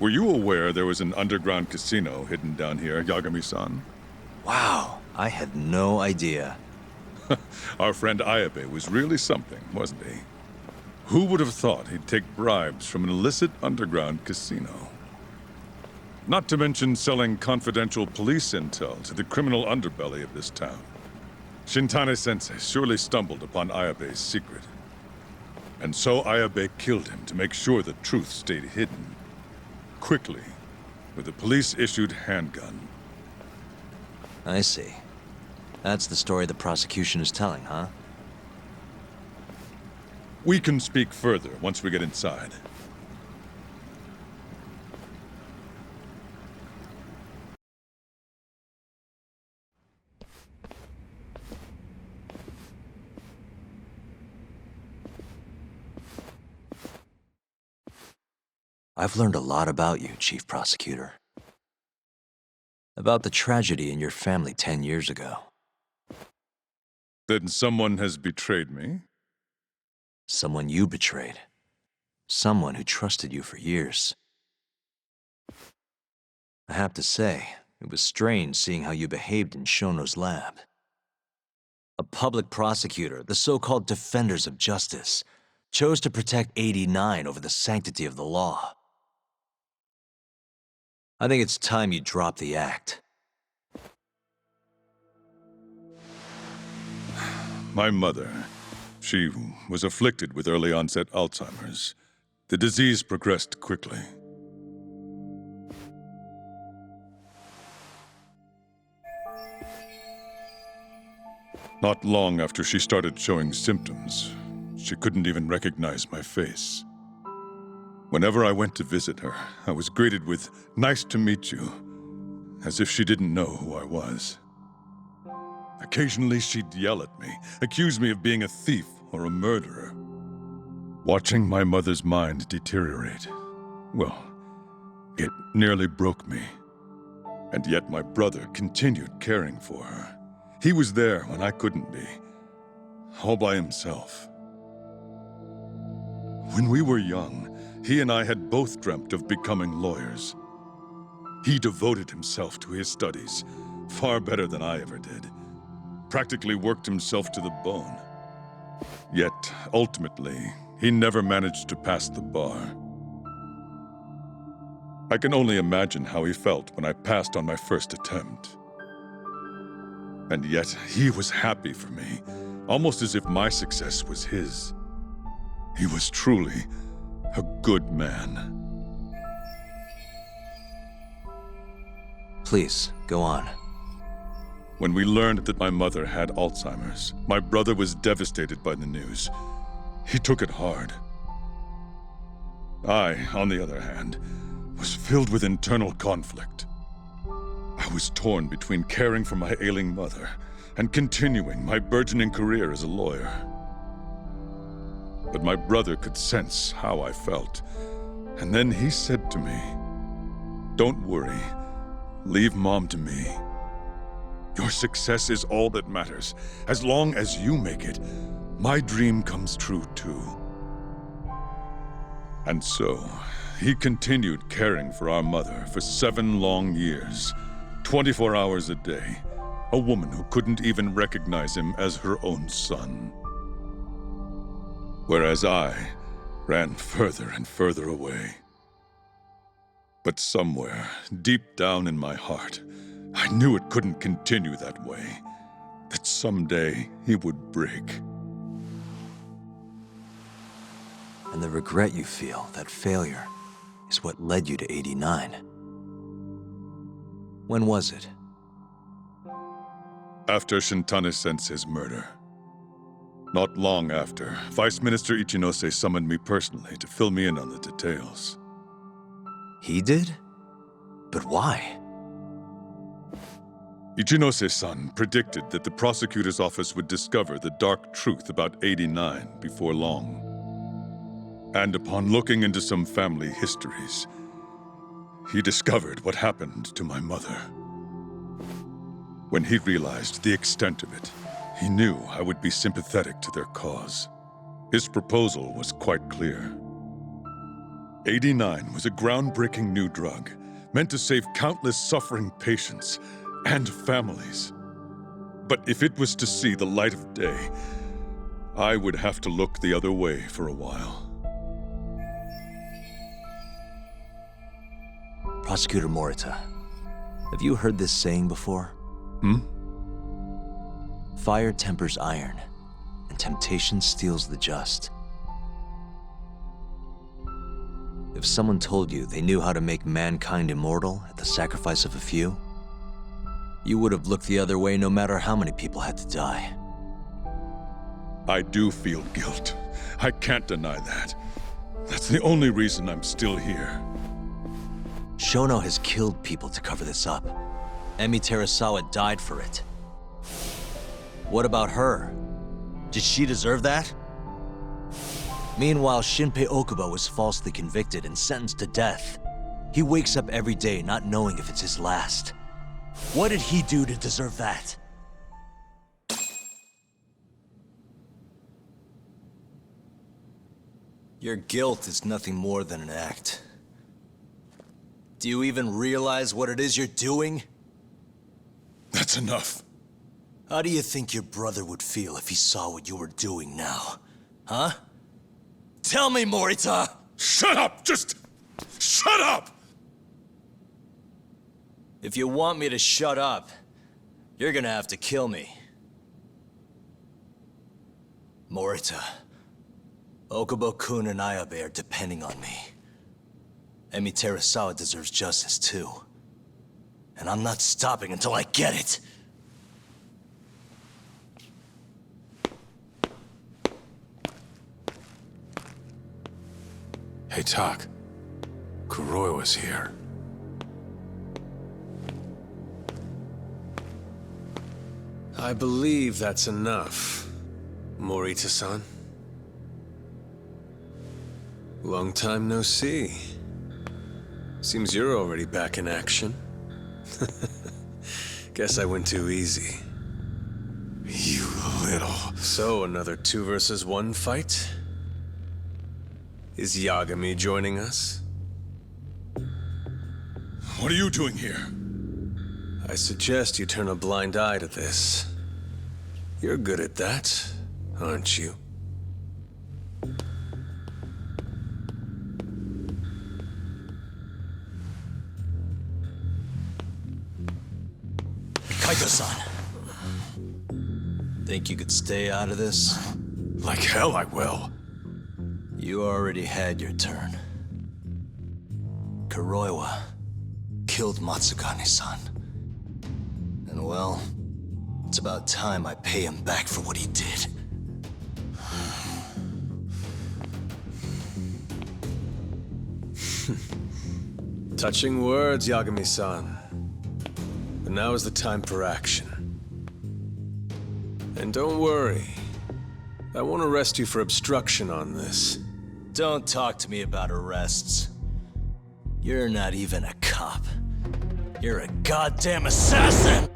Were you aware there was an underground casino hidden down here, Yagami-san? Wow, I had no idea. Our friend Ayabe was really something, wasn't he? Who would have thought he'd take bribes from an illicit underground casino? Not to mention selling confidential police intel to the criminal underbelly of this town. Shintane-sensei surely stumbled upon Ayabe's secret. And so Ayabe killed him to make sure the truth stayed hidden. Quickly, with a police-issued handgun. I see. That's the story the prosecution is telling, huh? We can speak further once we get inside. I've learned a lot about you, Chief Prosecutor. About the tragedy in your family 10 years ago. Then someone has betrayed me? Someone you betrayed. Someone who trusted you for years. I have to say, it was strange seeing how you behaved in Shono's lab. A public prosecutor, the so-called defenders of justice, chose to protect 89 over the sanctity of the law. I think it's time you drop the act. My mother, she was afflicted with early onset Alzheimer's. The disease progressed quickly. Not long after she started showing symptoms, she couldn't even recognize my face. Whenever I went to visit her, I was greeted with, "Nice to meet you," as if she didn't know who I was. Occasionally she'd yell at me, accuse me of being a thief or a murderer. Watching my mother's mind deteriorate, well, it nearly broke me. And yet my brother continued caring for her. He was there when I couldn't be, all by himself. When we were young, he and I had both dreamt of becoming lawyers. He devoted himself to his studies, far better than I ever did. Practically worked himself to the bone. Yet, ultimately, he never managed to pass the bar. I can only imagine how he felt when I passed on my first attempt. And yet, he was happy for me, almost as if my success was his. He was truly a good man. Please, go on. When we learned that my mother had Alzheimer's, my brother was devastated by the news. He took it hard. I, on the other hand, was filled with internal conflict. I was torn between caring for my ailing mother and continuing my burgeoning career as a lawyer. But my brother could sense how I felt, and then he said to me, "Don't worry, leave Mom to me. Your success is all that matters. As long as you make it, my dream comes true too." And so, he continued caring for our mother for 7 long years, 24 hours a day, a woman who couldn't even recognize him as her own son. Whereas I ran further and further away. But somewhere, deep down in my heart, I knew it couldn't continue that way, that someday he would break. And the regret you feel, that failure, is what led you to 89. When was it? After Shintane-sensei's murder. Not long after, Vice Minister Ichinose summoned me personally to fill me in on the details. He did? But why? Ichinose-san predicted that the prosecutor's office would discover the dark truth about 89 before long. And upon looking into some family histories, he discovered what happened to my mother. When he realized the extent of it, he knew I would be sympathetic to their cause. His proposal was quite clear. 89 was a groundbreaking new drug, meant to save countless suffering patients and families. But if it was to see the light of day, I would have to look the other way for a while. Prosecutor Morita, have you heard this saying before? Fire tempers iron, and temptation steals the just. If someone told you they knew how to make mankind immortal at the sacrifice of a few, you would have looked the other way no matter how many people had to die. I do feel guilt. I can't deny that. That's the only reason I'm still here. Shono has killed people to cover this up. Emi Terasawa died for it. What about her? Did she deserve that? Meanwhile, Shinpei Okubo was falsely convicted and sentenced to death. He wakes up every day not knowing if it's his last. What did he do to deserve that? Your guilt is nothing more than an act. Do you even realize what it is you're doing? That's enough. How do you think your brother would feel if he saw what you were doing now? Huh? Tell me, Morita! Shut up! Just shut up! If you want me to shut up, you're gonna have to kill me. Morita, Okubo-kun and Ayabe are depending on me. Emi Terasawa deserves justice too. And I'm not stopping until I get it! Hey, Tak. Kuroiwa's here. I believe that's enough, Morita-san. Long time no see. Seems you're already back in action. Guess I went too easy. You little... So, another 2 versus 1 fight? Is Yagami joining us? What are you doing here? I suggest you turn a blind eye to this. You're good at that, aren't you? Kaito-san. Think you could stay out of this? Like hell I will. You already had your turn. Kuroiwa killed Matsugane-san. And well, it's about time I pay him back for what he did. Touching words, Yagami-san. But now is the time for action. And don't worry. I won't arrest you for obstruction on this. Don't talk to me about arrests. You're not even a cop. You're a goddamn assassin!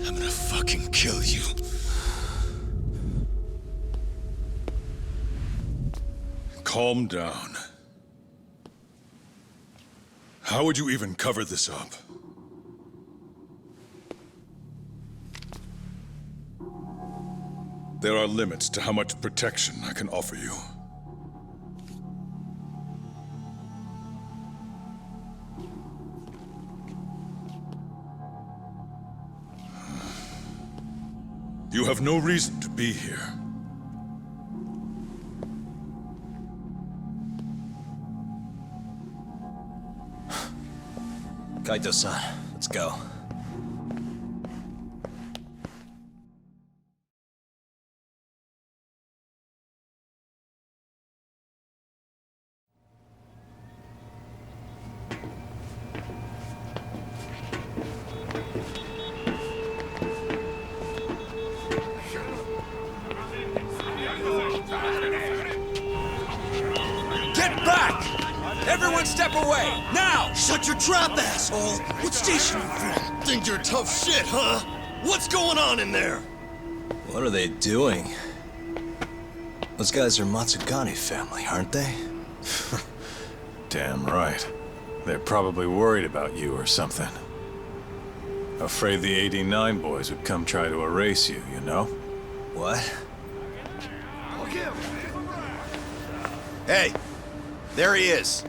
I'm gonna fucking kill you. Calm down. How would you even cover this up? There are limits to how much protection I can offer you. You have no reason to be here. Kaito-san, let's go. Get back! Everyone step away, now! Shut your trap, asshole! What station you from? Think you're tough shit, huh? What's going on in there? What are they doing? Those guys are Matsugane family, aren't they? Damn right. They're probably worried about you or something. Afraid the 89 boys would come try to erase you, you know? What? Hey! There he is!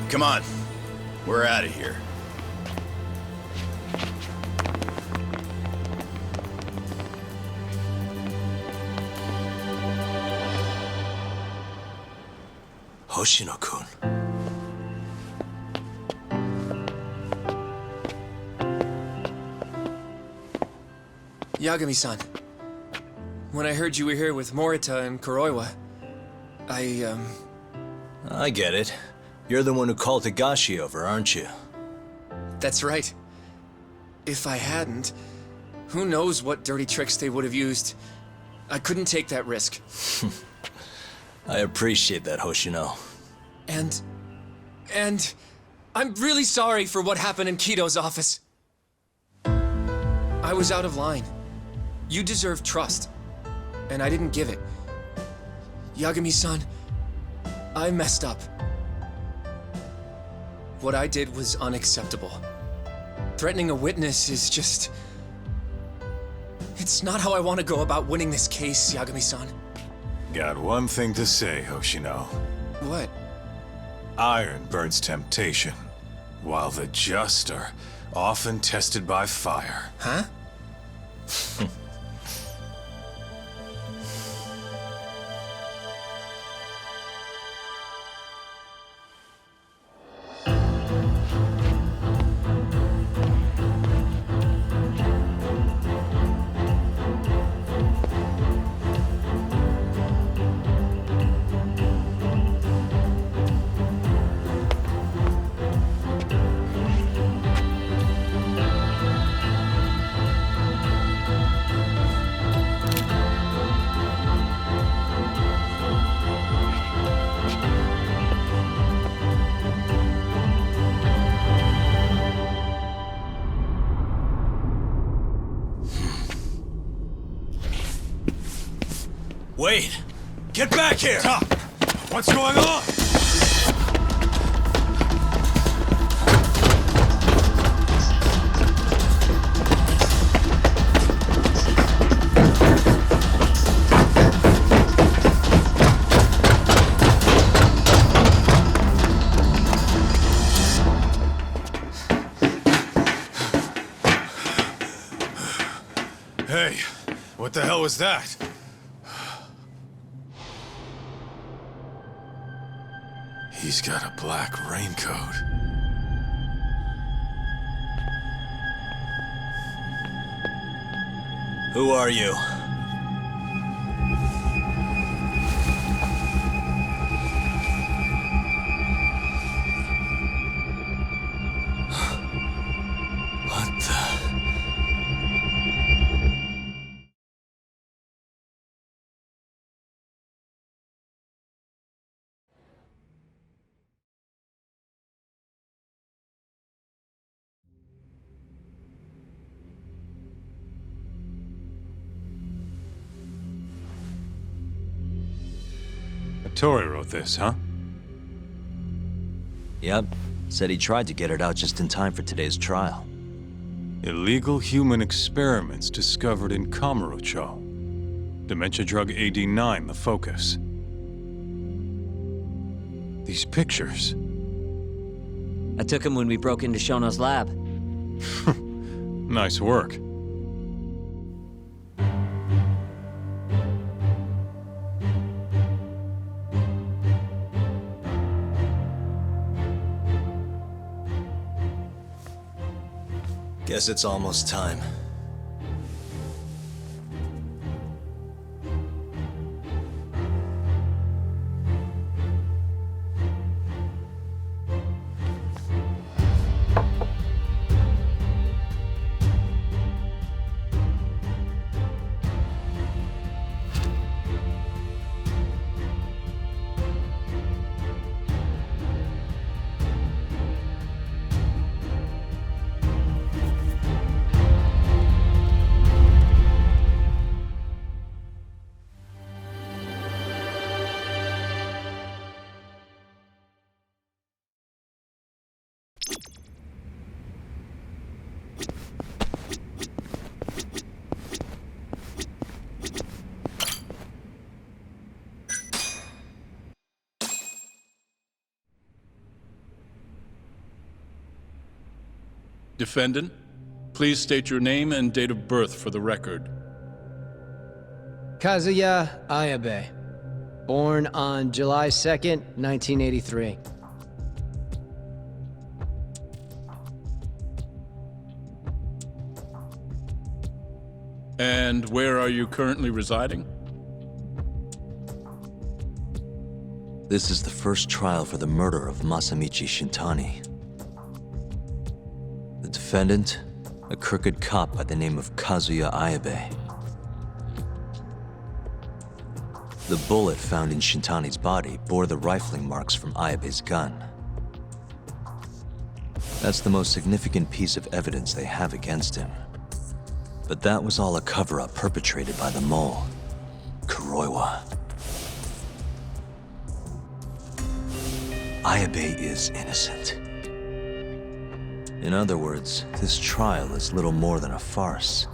Come on. We're out of here. Hoshino-kun. Yagami-san. When I heard you were here with Morita and Kuroiwa, I get it. You're the one who called Higashi over, aren't you? That's right. If I hadn't, who knows what dirty tricks they would have used. I couldn't take that risk. I appreciate that, Hoshino. And I'm really sorry for what happened in Kito's office. I was out of line. You deserve trust, and I didn't give it. Yagami-san, I messed up. What I did was unacceptable. Threatening a witness is just... It's not how I want to go about winning this case, Yagami-san. Got one thing to say, Hoshino. What? Iron burns temptation, while the just are often tested by fire. Huh? Wait! Get back here! Stop! What's going on? Hey, what the hell was that? He's got a black raincoat. Who are you? What the... Tori wrote this, huh? Yep. Said he tried to get it out just in time for today's trial. Illegal human experiments discovered in Kamurocho. Dementia drug AD9, the focus. These pictures. I took him when we broke into Shono's lab. Nice work. Guess it's almost time. Defendant, please state your name and date of birth for the record. Kazuya Ayabe. Born on July 2nd, 1983. And where are you currently residing? This is the first trial for the murder of Masamichi Shintani. The defendant, a crooked cop by the name of Kazuya Ayabe. The bullet found in Shintani's body bore the rifling marks from Ayabe's gun. That's the most significant piece of evidence they have against him. But that was all a cover-up perpetrated by the mole, Kuroiwa. Ayabe is innocent. In other words, this trial is little more than a farce.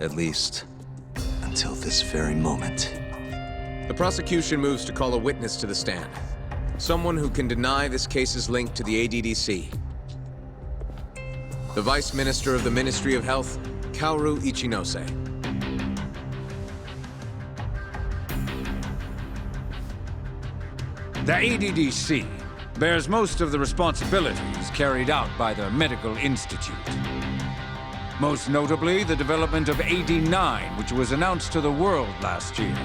At least, until this very moment. The prosecution moves to call a witness to the stand. Someone who can deny this case's link to the ADDC. The Vice Minister of the Ministry of Health, Kaoru Ichinose. The ADDC bears most of the responsibilities carried out by the Medical Institute. Most notably, the development of AD9, which was announced to the world last year.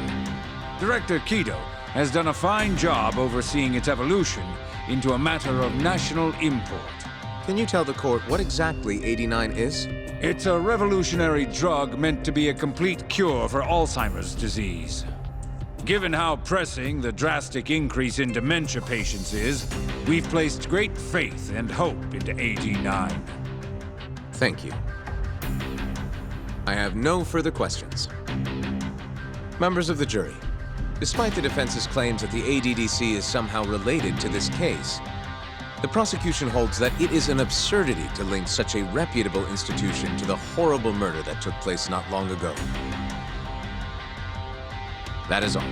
Director Kido has done a fine job overseeing its evolution into a matter of national import. Can you tell the court what exactly AD9 is? It's a revolutionary drug meant to be a complete cure for Alzheimer's disease. Given how pressing the drastic increase in dementia patients is, we've placed great faith and hope into AD9. Thank you. I have no further questions. Members of the jury, despite the defense's claims that the ADDC is somehow related to this case, the prosecution holds that it is an absurdity to link such a reputable institution to the horrible murder that took place not long ago. That is all.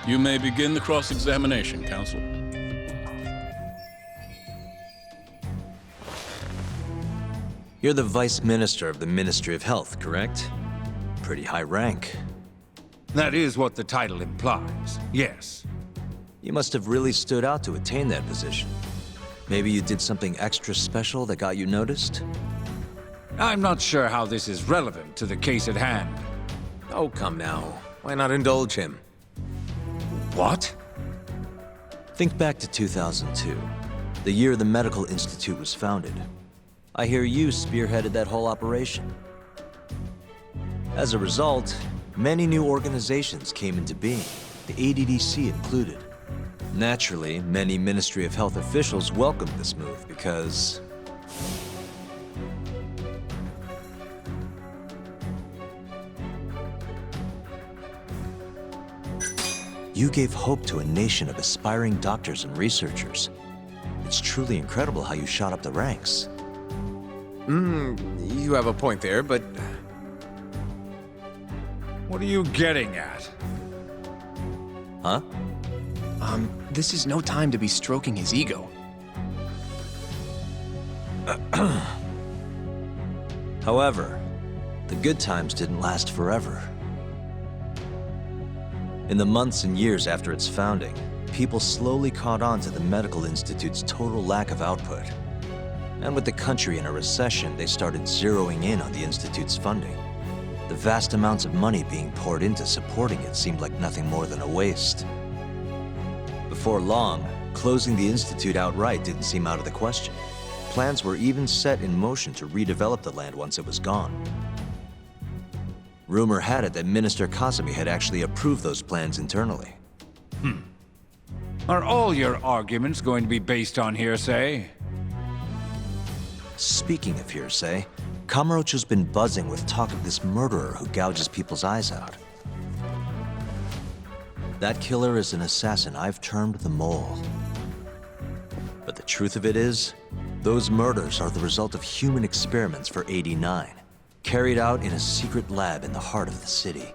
You may begin the cross-examination, counsel. You're the Vice Minister of the Ministry of Health, correct? Pretty high rank. That is what the title implies, yes. You must have really stood out to attain that position. Maybe you did something extra special that got you noticed? I'm not sure how this is relevant to the case at hand. Oh, come now. Why not indulge him? What? Think back to 2002, the year the Medical Institute was founded. I hear you spearheaded that whole operation. As a result, many new organizations came into being, the ADDC included. Naturally, many Ministry of Health officials welcomed this move because you gave hope to a nation of aspiring doctors and researchers. It's truly incredible how you shot up the ranks. You have a point there, but... What are you getting at? Huh? This is no time to be stroking his ego. However, the good times didn't last forever. In the months and years after its founding, people slowly caught on to the Medical Institute's total lack of output. And with the country in a recession, they started zeroing in on the Institute's funding. The vast amounts of money being poured into supporting it seemed like nothing more than a waste. Before long, closing the Institute outright didn't seem out of the question. Plans were even set in motion to redevelop the land once it was gone. Rumor had it that Minister Kasumi had actually approved those plans internally. Are all your arguments going to be based on hearsay? Speaking of hearsay, Kamurocho's been buzzing with talk of this murderer who gouges people's eyes out. That killer is an assassin I've termed the Mole. But the truth of it is, those murders are the result of human experiments for AD9, carried out in a secret lab in the heart of the city.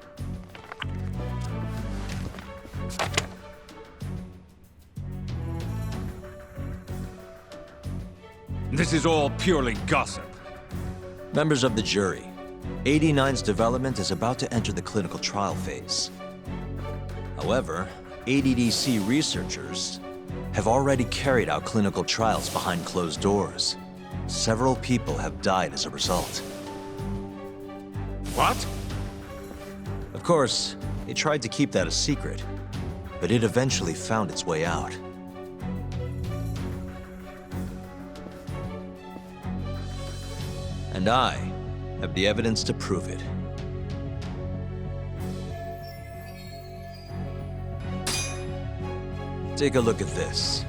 This is all purely gossip. Members of the jury, 89's development is about to enter the clinical trial phase. However, ADDC researchers have already carried out clinical trials behind closed doors. Several people have died as a result. What? Of course, they tried to keep that a secret, but it eventually found its way out. And I have the evidence to prove it. Take a look at this.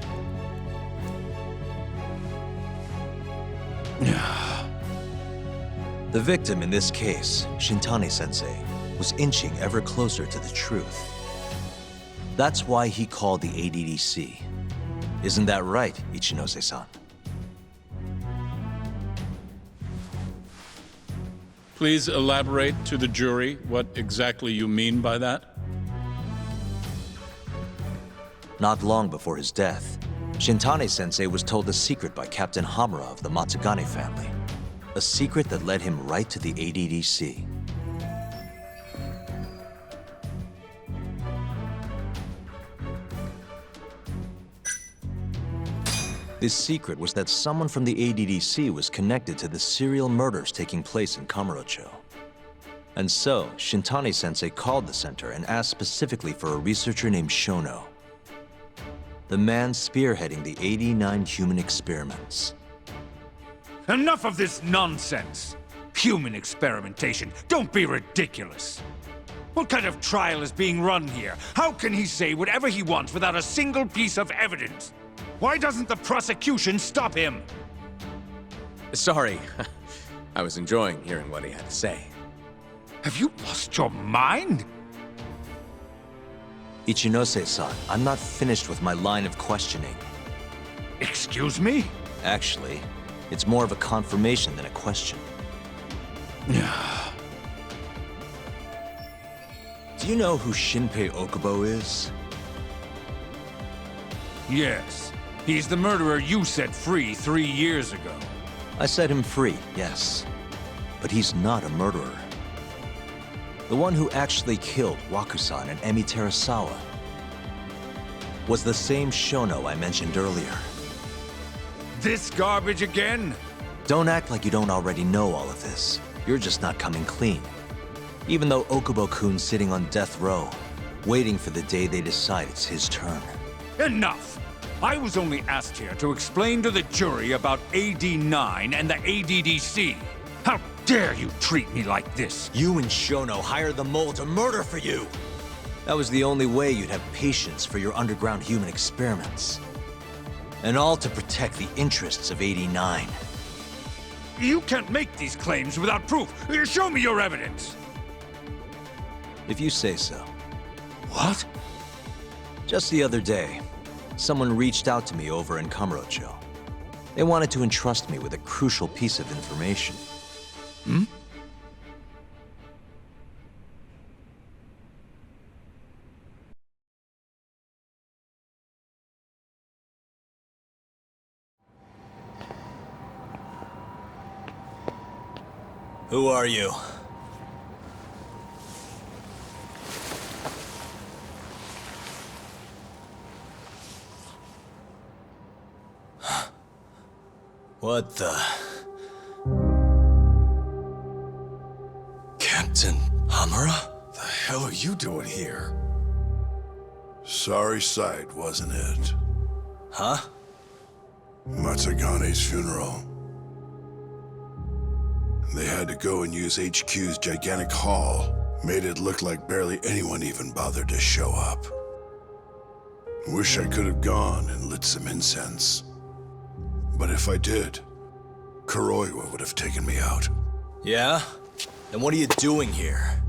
The victim in this case, Shintani-sensei, was inching ever closer to the truth. That's why he called the ADDC. Isn't that right, Ichinose-san? Please elaborate to the jury what exactly you mean by that. Not long before his death, Shintani-sensei was told a secret by Captain Hamura of the Matsugane family. A secret that led him right to the ADDC. This secret was that someone from the ADDC was connected to the serial murders taking place in Kamurocho. And so, Shintani-sensei called the center and asked specifically for a researcher named Shono. The man spearheading the 89 human experiments. Enough of this nonsense! Human experimentation. Don't be ridiculous. What kind of trial is being run here? How can he say whatever he wants without a single piece of evidence? Why doesn't the prosecution stop him? Sorry. I was enjoying hearing what he had to say. Have you lost your mind? Ichinose-san, I'm not finished with my line of questioning. Excuse me? Actually, it's more of a confirmation than a question. Do you know who Shinpei Okubo is? Yes. He's the murderer you set free 3 years ago. I set him free, yes. But he's not a murderer. The one who actually killed YAKUZA and Emi Terasawa was the same Shono I mentioned earlier. This garbage again? Don't act like you don't already know all of this. You're just not coming clean. Even though Okubo-kun's sitting on death row, waiting for the day they decide it's his turn. Enough! I was only asked here to explain to the jury about AD9 and the ADDC. How dare you treat me like this? You and Shono hired the mole to murder for you! That was the only way you'd have patience for your underground human experiments. And all to protect the interests of 89. You can't make these claims without proof. Show me your evidence. If you say so. What? Just the other day, someone reached out to me over in Kamurocho. They wanted to entrust me with a crucial piece of information. Hmm? Who are you? What the... Captain Hamura? The hell are you doing here? Sorry sight, wasn't it? Huh? Matsugane's funeral. They had to go and use HQ's gigantic hall. Made it look like barely anyone even bothered to show up. Wish I could have gone and lit some incense. But if I did, Kuroiwa would have taken me out. Yeah? Then what are you doing here?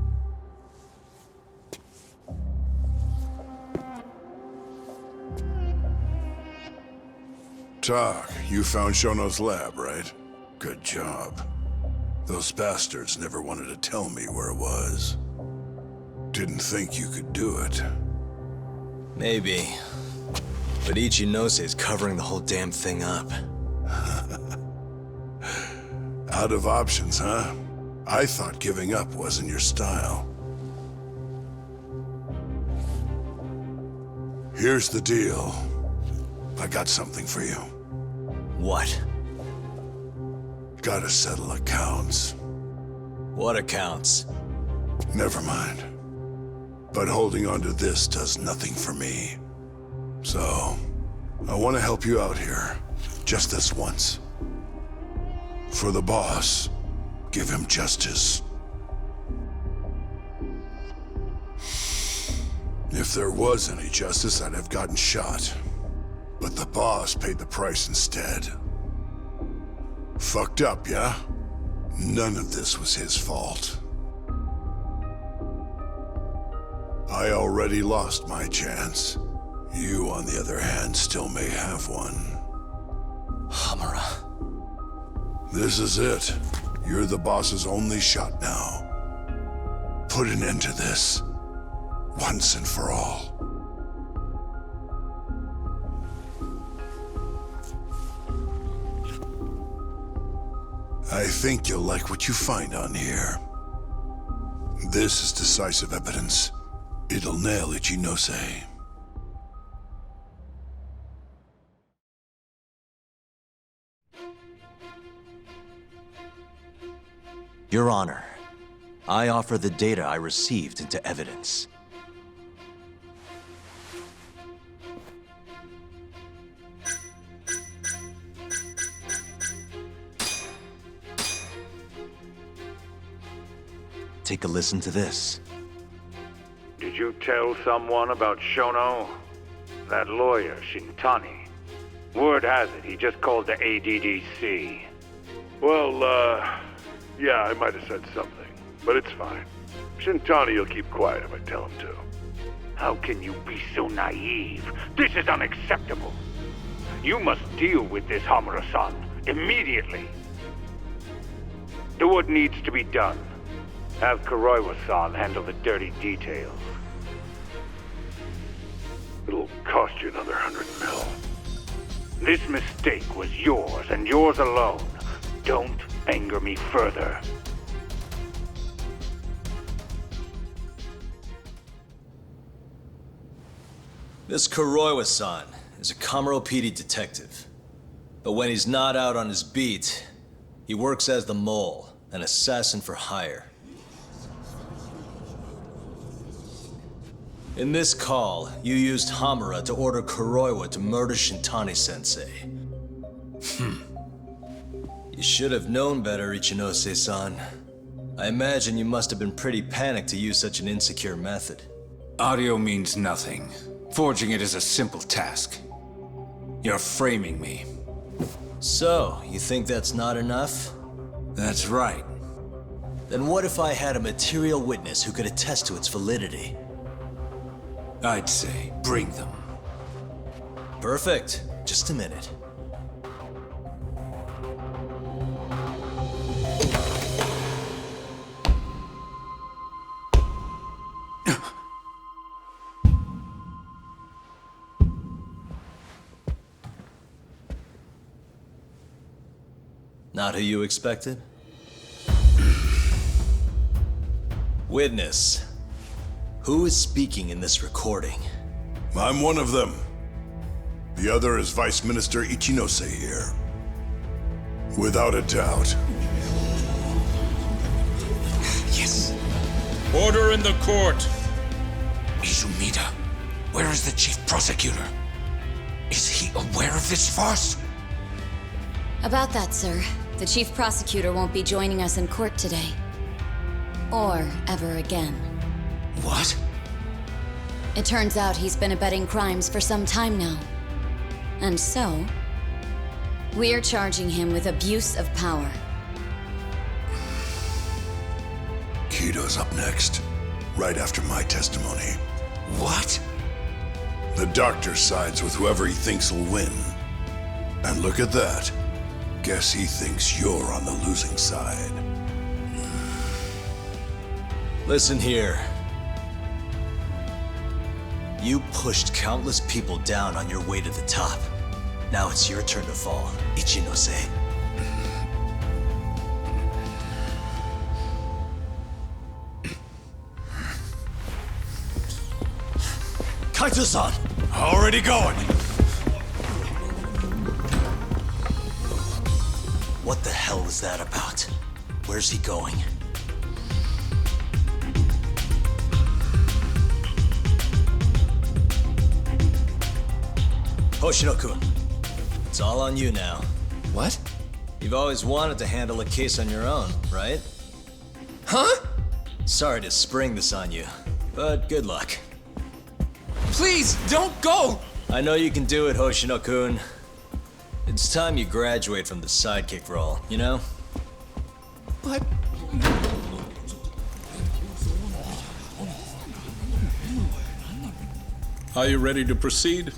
Tak, you found Shono's lab, right? Good job. Those bastards never wanted to tell me where it was. Didn't think you could do it. Maybe. But Ichinose is covering the whole damn thing up. Out of options, huh? I thought giving up wasn't your style. Here's the deal. I got something for you. What? Gotta settle accounts. What accounts? Never mind. But holding on to this does nothing for me. So, I want to help you out here. Just this once. For the boss, give him justice. If there was any justice, I'd have gotten shot. But the boss paid the price instead. Fucked up, yeah? None of this was his fault. I already lost my chance. You, on the other hand, still may have one. Hamura. This is it. You're the boss's only shot now. Put an end to this. Once and for all. I think you'll like what you find on here. This is decisive evidence. It'll nail Ichinose. Your Honor, I offer the data I received into evidence. Take a listen to this. Did you tell someone about Shono? That lawyer, Shintani. Word has it, he just called the ADDC. Well, yeah, I might have said something, but it's fine. Shintani will keep quiet if I tell him to. How can you be so naive? This is unacceptable. You must deal with this, Hamura-san, immediately. Do what needs to be done. Have Kuroiwa-san handle the dirty details. It'll cost you another 100 mil. This mistake was yours, and yours alone. Don't anger me further. This Kuroiwa-san is a Kamuro PD detective. But when he's not out on his beat, he works as the mole, an assassin for hire. In this call, you used Hamura to order Kuroiwa to murder Shintani-sensei. You should have known better, Ichinose-san. I imagine you must have been pretty panicked to use such an insecure method. Audio means nothing. Forging it is a simple task. You're framing me. So, you think that's not enough? That's right. Then what if I had a material witness who could attest to its validity? I'd say, bring them. Perfect. Just a minute. Not who you expected? Witness. Who is speaking in this recording? I'm one of them. The other is Vice Minister Ichinose here. Without a doubt. Yes. Order in the court. Izumida, where is the chief prosecutor? Is he aware of this farce? About that, sir. The chief prosecutor won't be joining us in court today. Or ever again. What? It turns out he's been abetting crimes for some time now. And so, we're charging him with abuse of power. Kido's up next, right after my testimony. What? The doctor sides with whoever he thinks will win. And look at that. Guess he thinks you're on the losing side. Listen here. You pushed countless people down on your way to the top. Now it's your turn to fall, Ichinose. Kaito-san! Already going. What the hell is that about? Where's he going? Hoshino-kun, it's all on you now. What? You've always wanted to handle a case on your own, right? Huh? Sorry to spring this on you, but good luck. Please, don't go! I know you can do it, Hoshino-kun. It's time you graduate from the sidekick role, you know? But... Are you ready to proceed?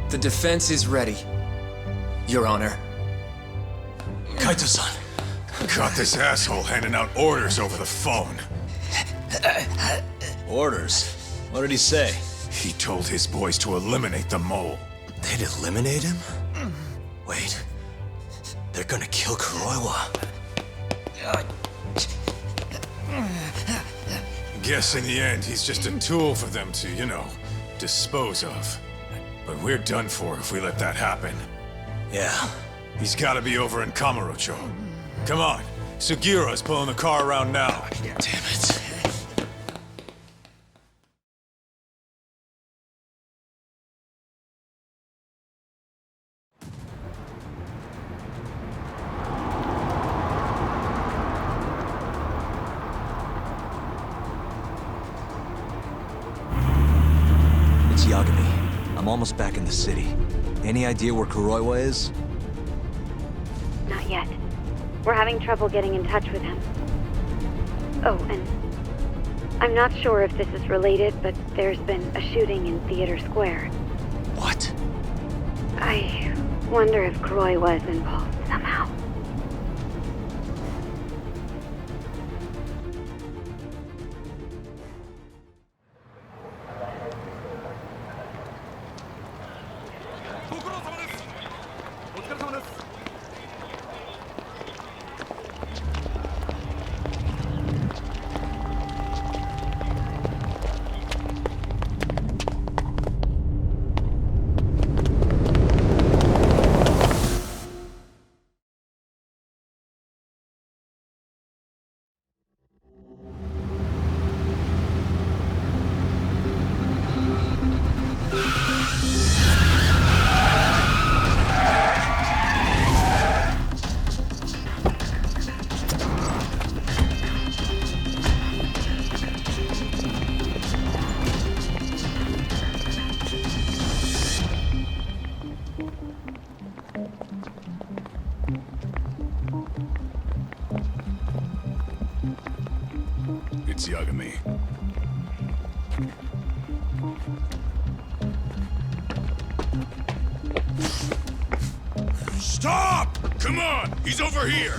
The defense is ready, Your Honor. Kaito-san! Got this asshole handing out orders over the phone. Orders? What did he say? He told his boys to eliminate the mole. They'd eliminate him? Wait. They're gonna kill Kuroiwa. Guess in the end, he's just a tool for them to, you know, dispose of. But we're done for if we let that happen. Yeah. He's gotta be over in Kamurocho. Come on, Sugira's pulling the car around now. Damn it. It's Yagami. I'm almost back in the city. Any idea where Kuroiwa is? Not yet. We're having trouble getting in touch with him. Oh, and I'm not sure if this is related, but there's been a shooting in Theater Square. What? I wonder if Kuroiwa is involved somehow. It's Yagami. Stop! Come on! He's over here!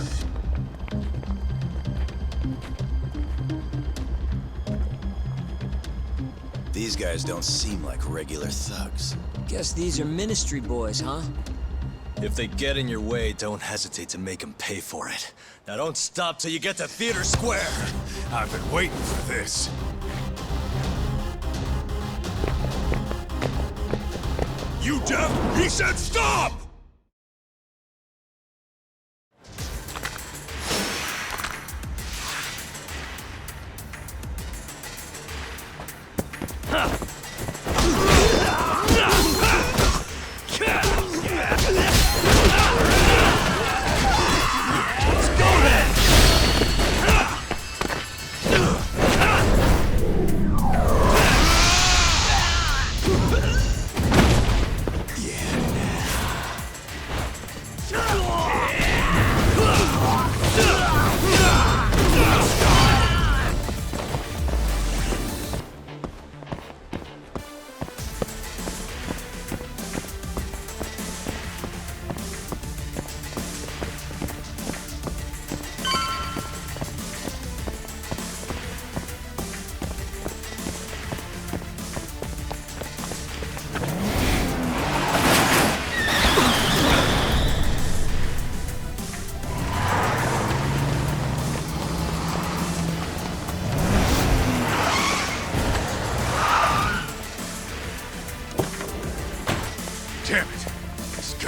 These guys don't seem like regular thugs. Guess these are ministry boys, huh? If they get in your way, don't hesitate to make them pay for it. Now don't stop till you get to Theater Square! I've been waiting for this. You deaf? He said stop!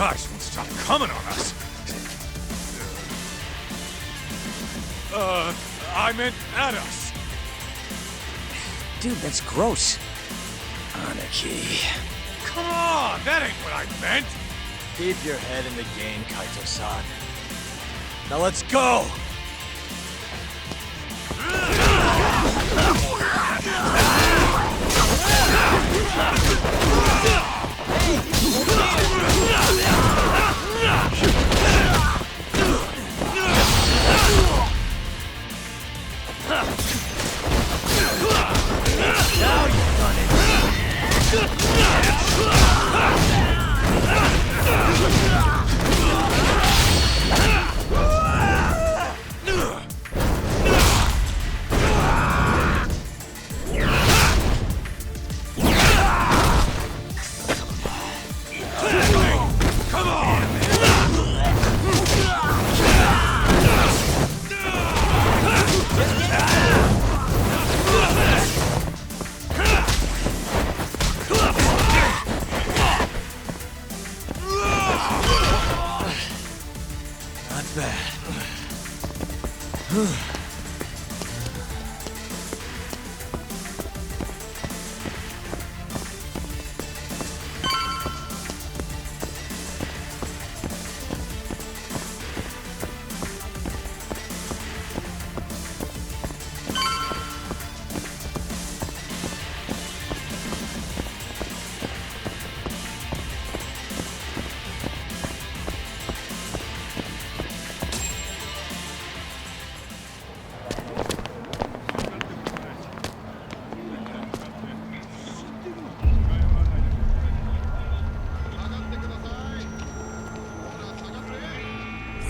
guys won't stop coming on us. I meant at us. Dude, that's gross. Anarchy. Come on, that ain't what I meant. Keep your head in the game, Kaito-san. Now let's go! Now you've done it!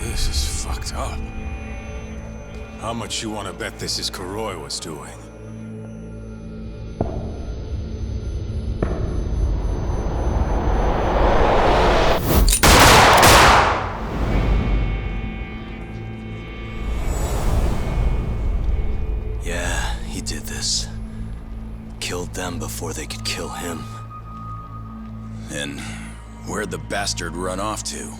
This is fucked up. How much you want to bet this is Kuroiwa's doing? Yeah, he did this. Killed them before they could kill him. And where'd the bastard run off to?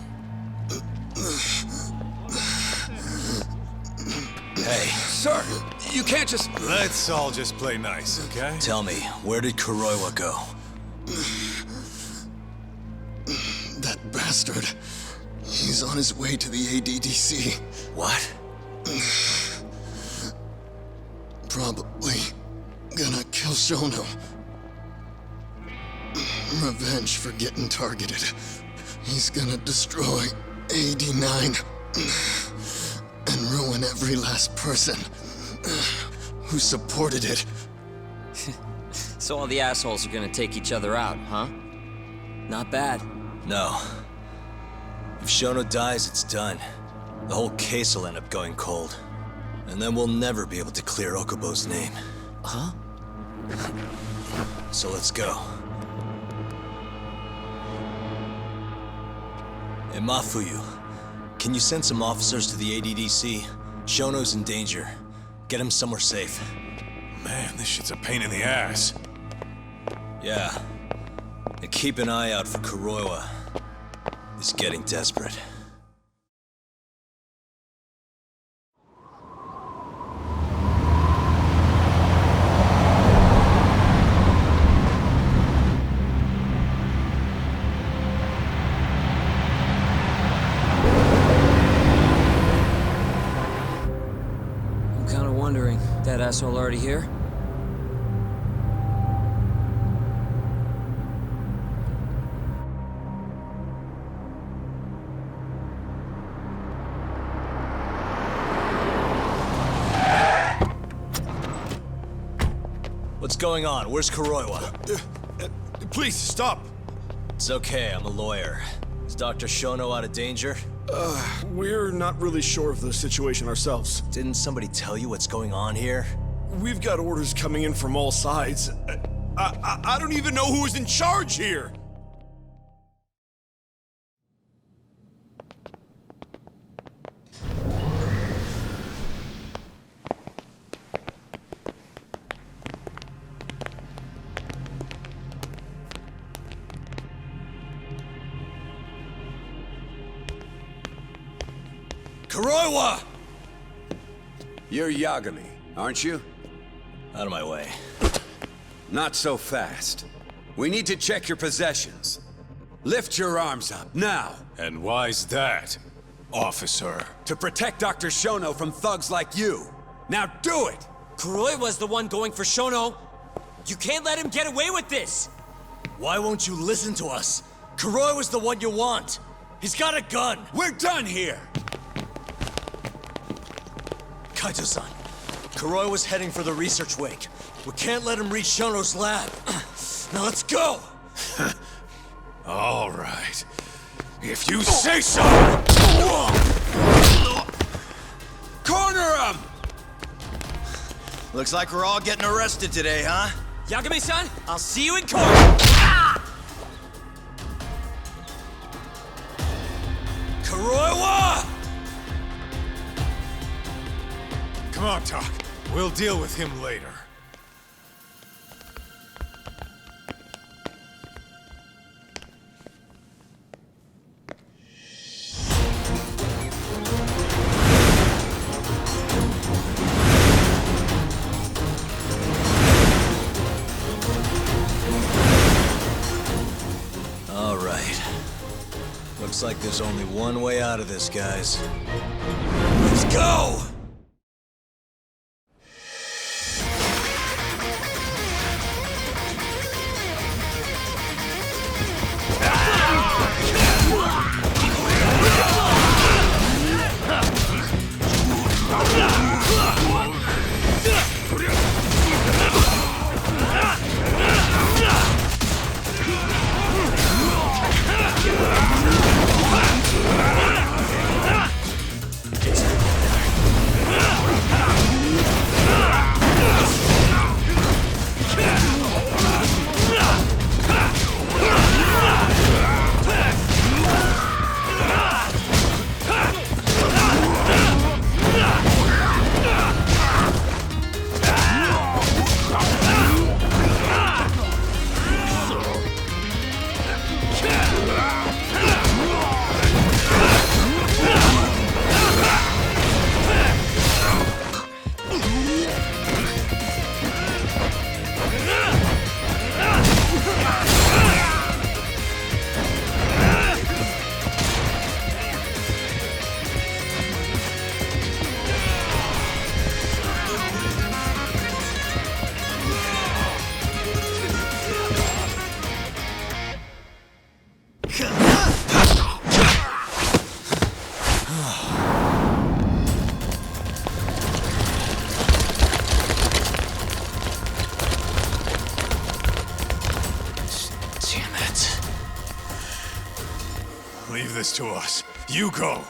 Hey, Sir, you can't just... Let's all just play nice, okay? tell me, where did Kuroiwa go? That bastard. He's on his way to the ADDC. What? Probably gonna kill Shono. Revenge for getting targeted. He's gonna destroy AD9 and ruin every last person who supported it. So all the assholes are gonna take each other out, huh? Not bad. No. If Shono dies, it's done. The whole case will end up going cold. And then we'll never be able to clear Okubo's name. Huh? So let's go. Hey, Mafuyu, can you send some officers to the ADDC? Shono's in danger. Get him somewhere safe. Man, this shit's a pain in the ass. Yeah. And keep an eye out for Kuroiwa. He's getting desperate. I'm kind of wondering, that asshole already here? What's going on? Where's Kuroiwa? Please, stop! It's okay, I'm a lawyer. Is Dr. Shono out of danger? We're not really sure of the situation ourselves. Didn't somebody tell you what's going on here? We've got orders coming in from all sides. I don't even know who is in charge here! Kuroiwa! You're Yagami, aren't you? Out of my way. Not so fast. We need to check your possessions. Lift your arms up, now! And why's that, officer? To protect Dr. Shono from thugs like you. Now do it! Kuroi was the one going for Shono. You can't let him get away with this! Why won't you listen to us? Kuroi was the one you want. He's got a gun. We're done here! Kaito-san, Kuroi was heading for the research wake. We can't let him reach Shono's lab. Now let's go! All right. If you say so! Corner him! Looks like we're all getting arrested today, huh? Yagami-san, I'll see you in court! Kuroiwa! Come on, Tak. We'll deal with him later. All right. Looks like there's only one way out of this, guys. Let's go! Leave this to us. You go.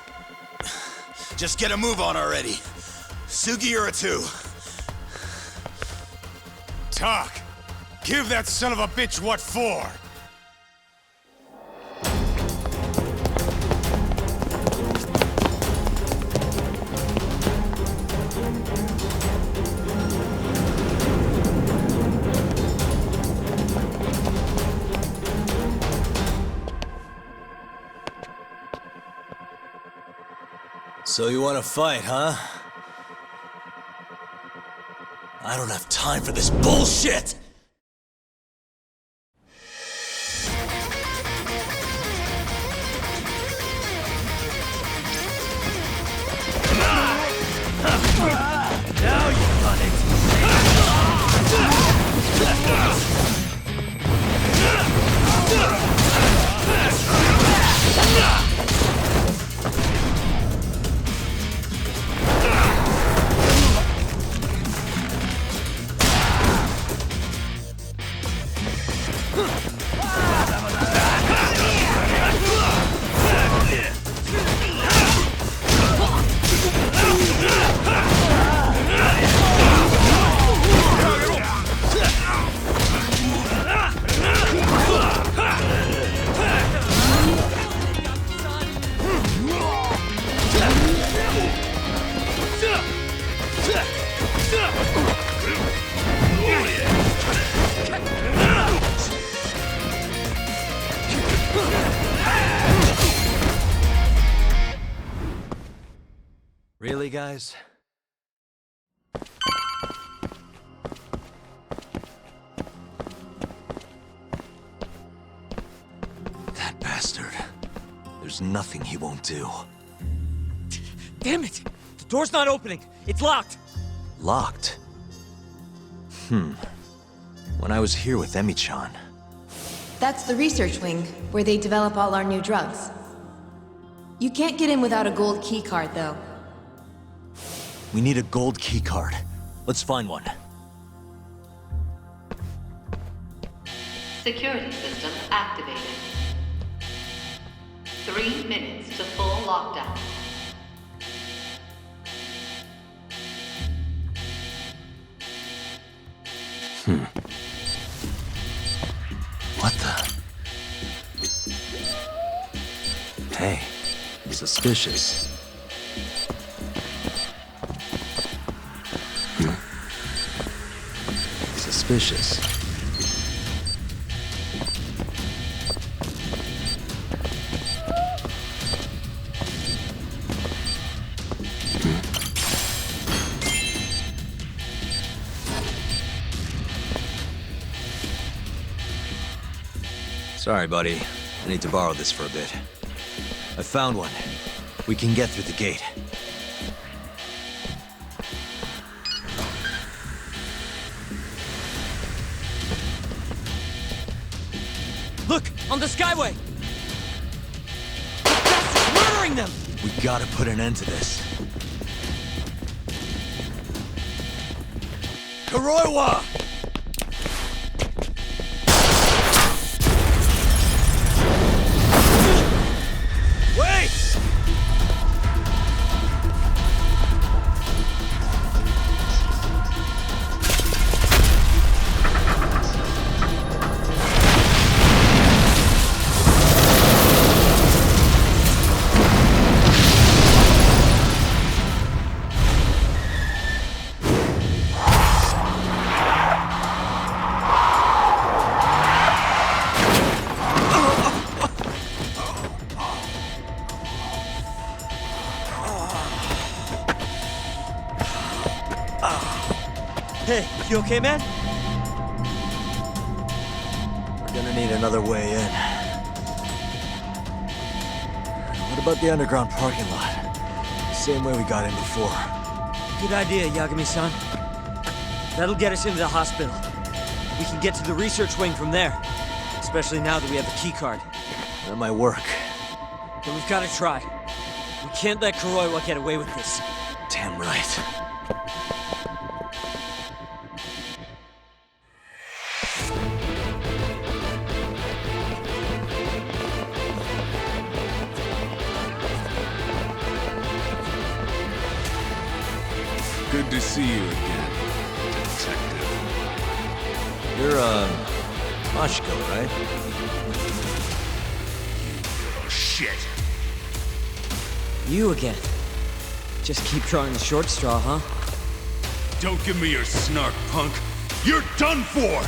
Just get a move on already. Sugiura-2. Tak! Give that son of a bitch what for! So you want to fight, huh? I don't have time for this bullshit! Now you've done it! Really, guys? That bastard. There's nothing he won't do. Damn it! The door's not opening. It's locked. Locked? When I was here with Emi-chan. That's the research wing, where they develop all our new drugs. You can't get in without a gold keycard, though. We need a gold keycard. Let's find one. Security system activated. 3 minutes to full lockdown. What the? Hey, suspicious. Suspicious. Sorry, buddy. I need to borrow this for a bit. I found one. We can get through the gate. Look! On the skyway! The bastard's murdering them! We gotta put an end to this. Kuroiwa! Wait! Hey, you okay, man? We're gonna need another way in. What about the underground parking lot? The same way we got in before. Good idea, Yagami-san. That'll get us into the hospital. We can get to the research wing from there. Especially now that we have the keycard. That might work. Then we've got to try. We can't let Kuroiwa get away with this. Damn right. Good to see you again, Detective. You're, Machiko, right? Oh, shit. You again. Just keep drawing the short straw, huh? Don't give me your snark, punk. You're done for!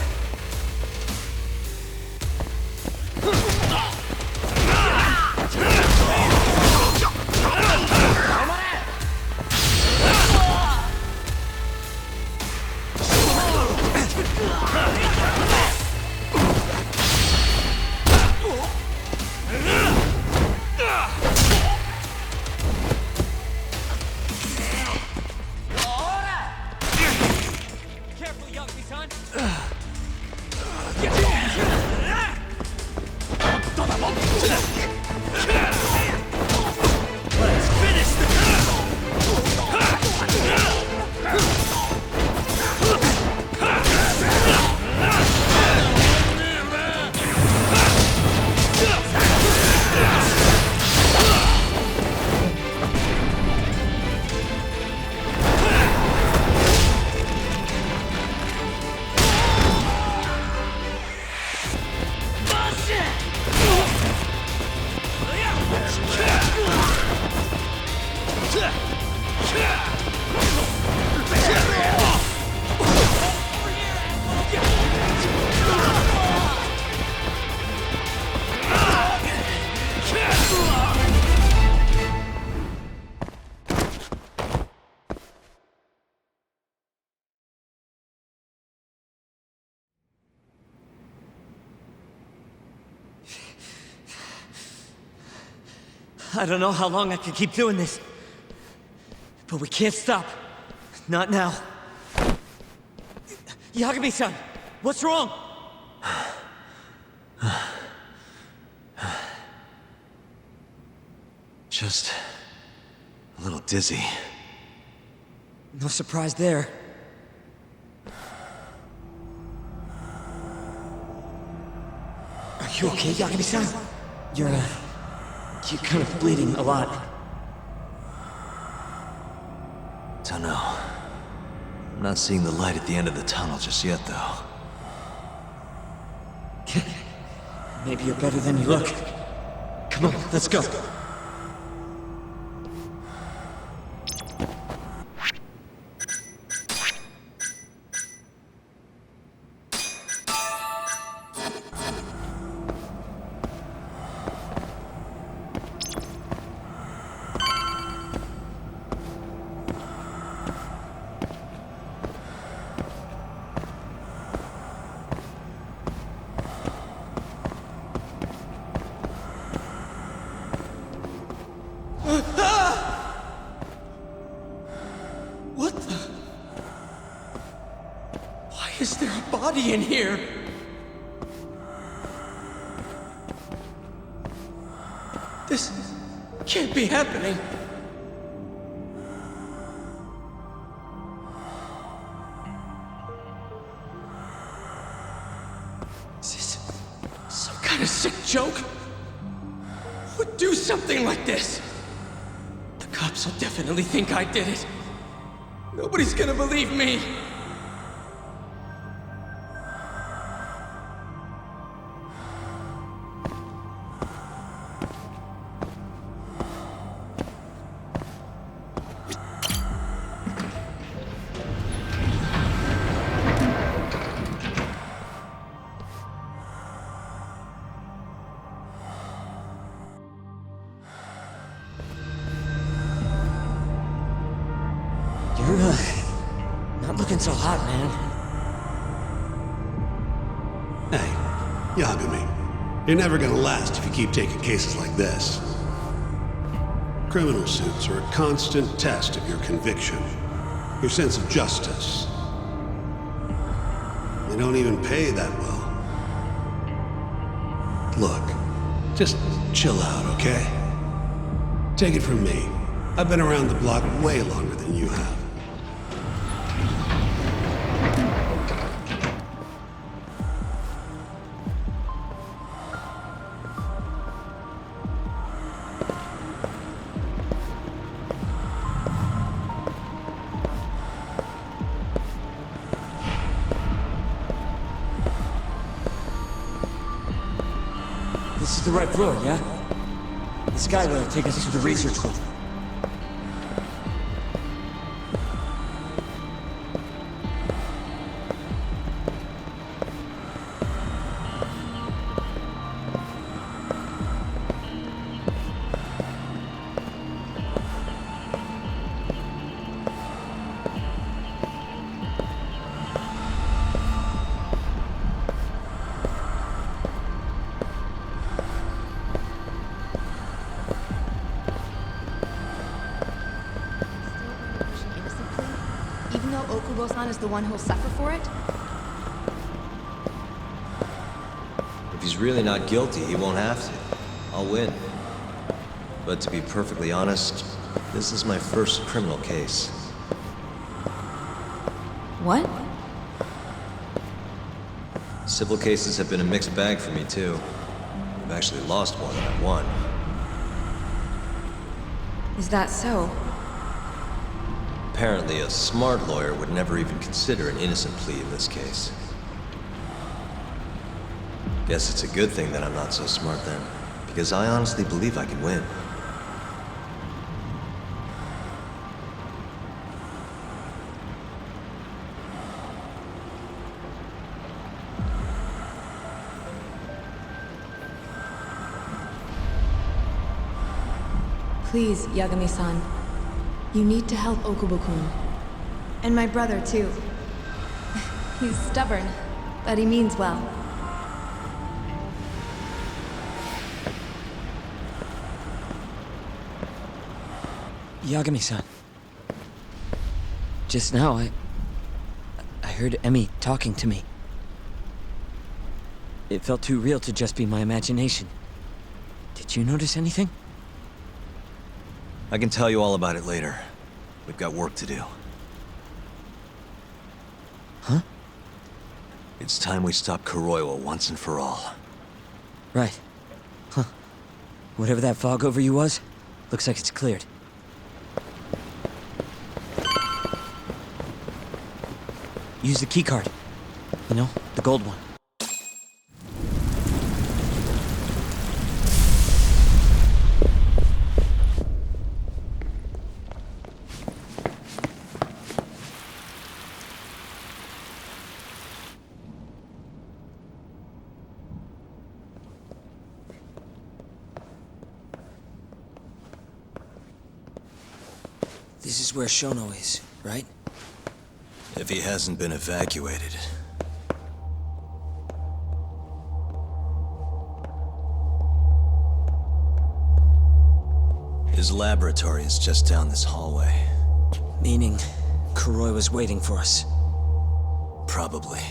Careful, Yagami-san! Let's finish I don't know how long I can keep doing this. But we can't stop. Not now. Yagami-san, what's wrong? Just a little dizzy. No surprise there. Are you okay, Yagami-san? You're kind of bleeding a lot. Don't know. I'm not seeing the light at the end of the tunnel just yet, though. Maybe you're better than you look. Come on, let's go. What the? Why is there a body in here? This can't be happening. Is this some kind of sick joke? Who would do something like this? The cops will definitely think I did it. Nobody's gonna believe me. You're not looking so hot, man. Hey, Yagami, you're never gonna last if you keep taking cases like this. Criminal suits are a constant test of your conviction, your sense of justice. They don't even pay that well. Look, just chill out, okay? Take it from me. I've been around the block way longer than you have. This is the right floor, yeah? This guy will take us to the research room. Even though Okubo-san is the one who'll suffer for it? If he's really not guilty, he won't have to. I'll win. But to be perfectly honest, this is my first criminal case. What? Civil cases have been a mixed bag for me, too. I've actually lost more than I've won. Is that so? Apparently, a smart lawyer would never even consider an innocent plea in this case. Guess it's a good thing that I'm not so smart then, because I honestly believe I can win. Please, Yagami-san. You need to help Okubo-kun. And my brother, too. He's stubborn, but he means well. Yagami-san. Just now, I heard Emmy talking to me. It felt too real to just be my imagination. Did you notice anything? I can tell you all about it later. We've got work to do. Huh? It's time we stop Kuroiwa once and for all. Right. Huh. Whatever that fog over you was, looks like it's cleared. Use the keycard. You know, the gold one. This is where Shono is, right? If he hasn't been evacuated. His laboratory is just down this hallway. Meaning, Kuroi was waiting for us. Probably.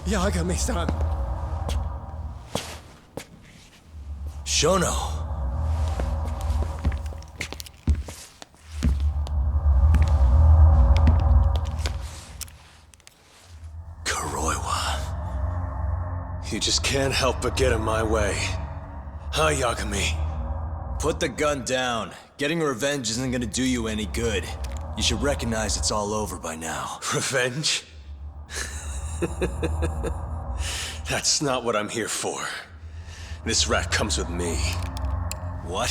Yagami-san. Shono! Kuroiwa. You just can't help but get in my way. Huh, Yagami? Put the gun down. Getting revenge isn't gonna do you any good. You should recognize it's all over by now. Revenge? That's not what I'm here for. This rat comes with me. What?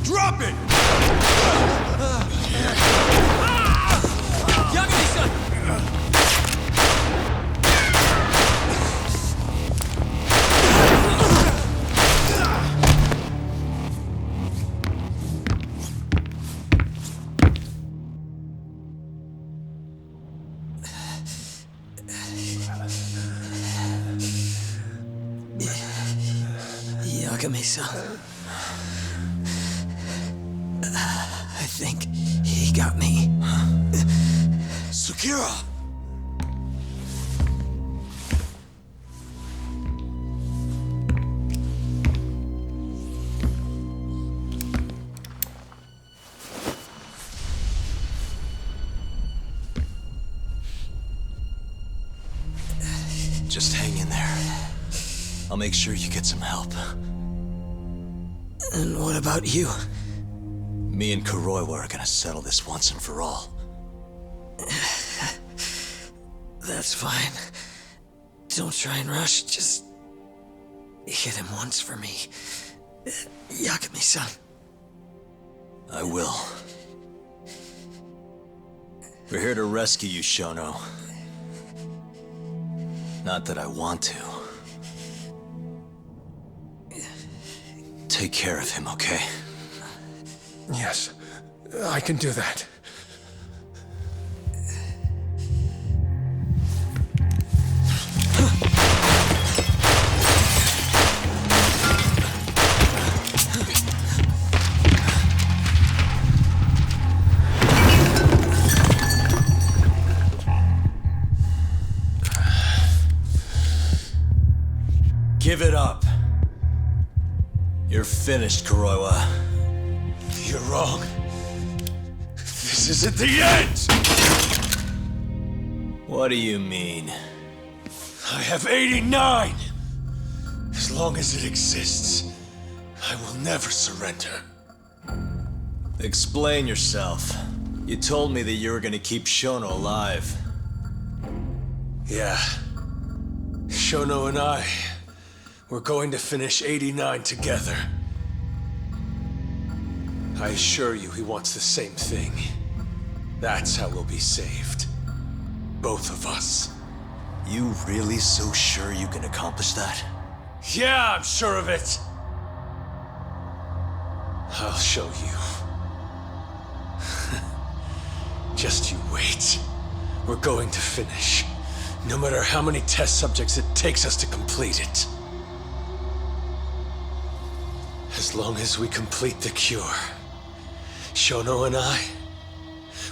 Drop it! Yagami-san! Yagami-san. I think he got me. Sukira! Just hang in there. I'll make sure you get some help. And what about you? Me and Kuroiwa are gonna settle this once and for all. That's fine. Don't try and rush, just hit him once for me. Yagami-san. I will. We're here to rescue you, Shono. Not that I want to. Take care of him, okay? Yes, I can do that. Give it up. You're finished, Kuroiwa. You're wrong. This isn't the end! What do you mean? I have 89! As long as it exists, I will never surrender. Explain yourself. You told me that you were gonna keep Shono alive. Yeah. Shono and I, we're going to finish 89 together. I assure you he wants the same thing. That's how we'll be saved. Both of us. You really so sure you can accomplish that? Yeah, I'm sure of it! I'll show you. Just you wait. We're going to finish. No matter how many test subjects it takes us to complete it. As long as we complete the cure, Shono and I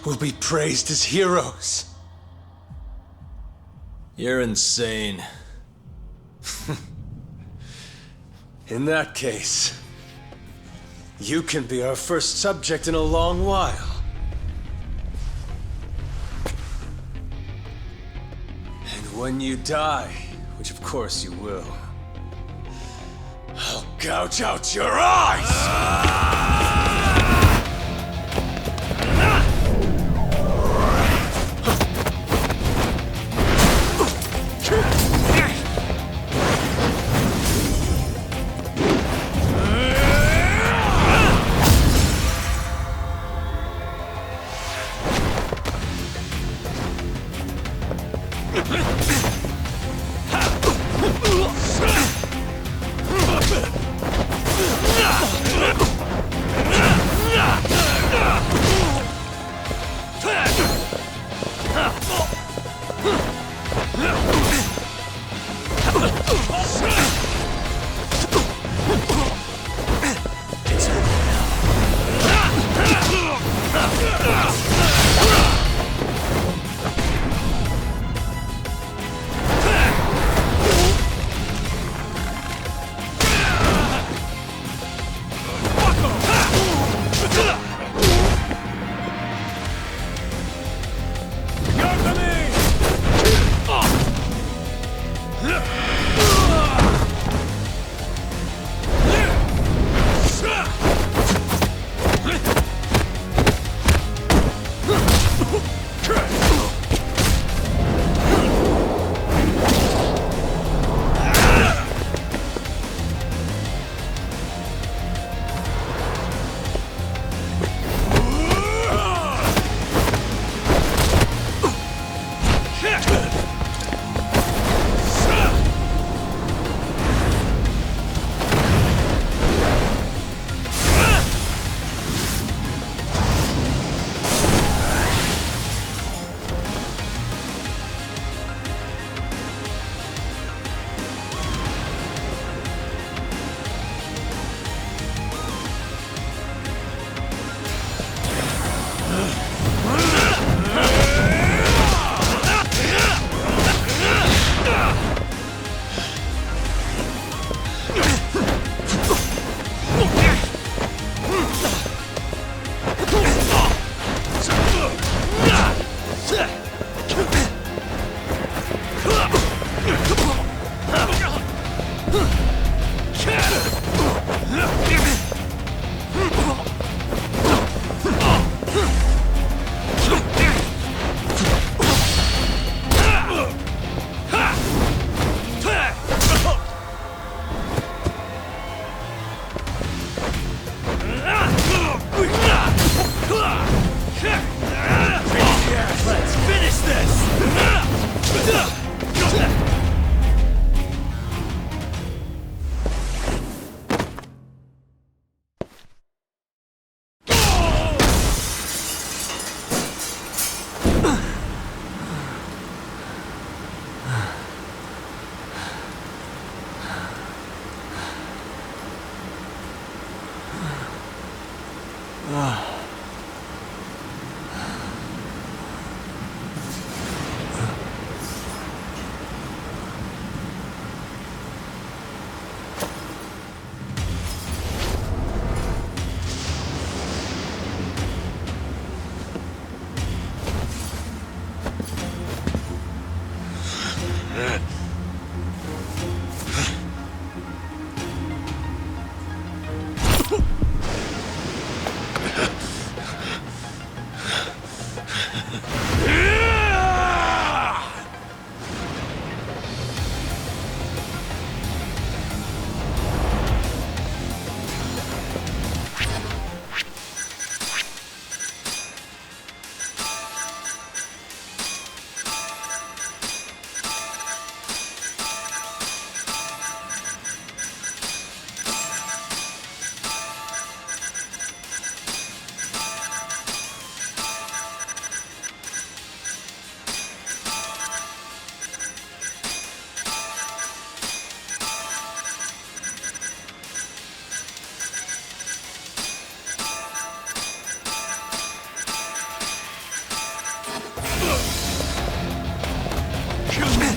will be praised as heroes. You're insane. In that case, you can be our first subject in a long while. And when you die, which of course you will, I'll gouge out your eyes!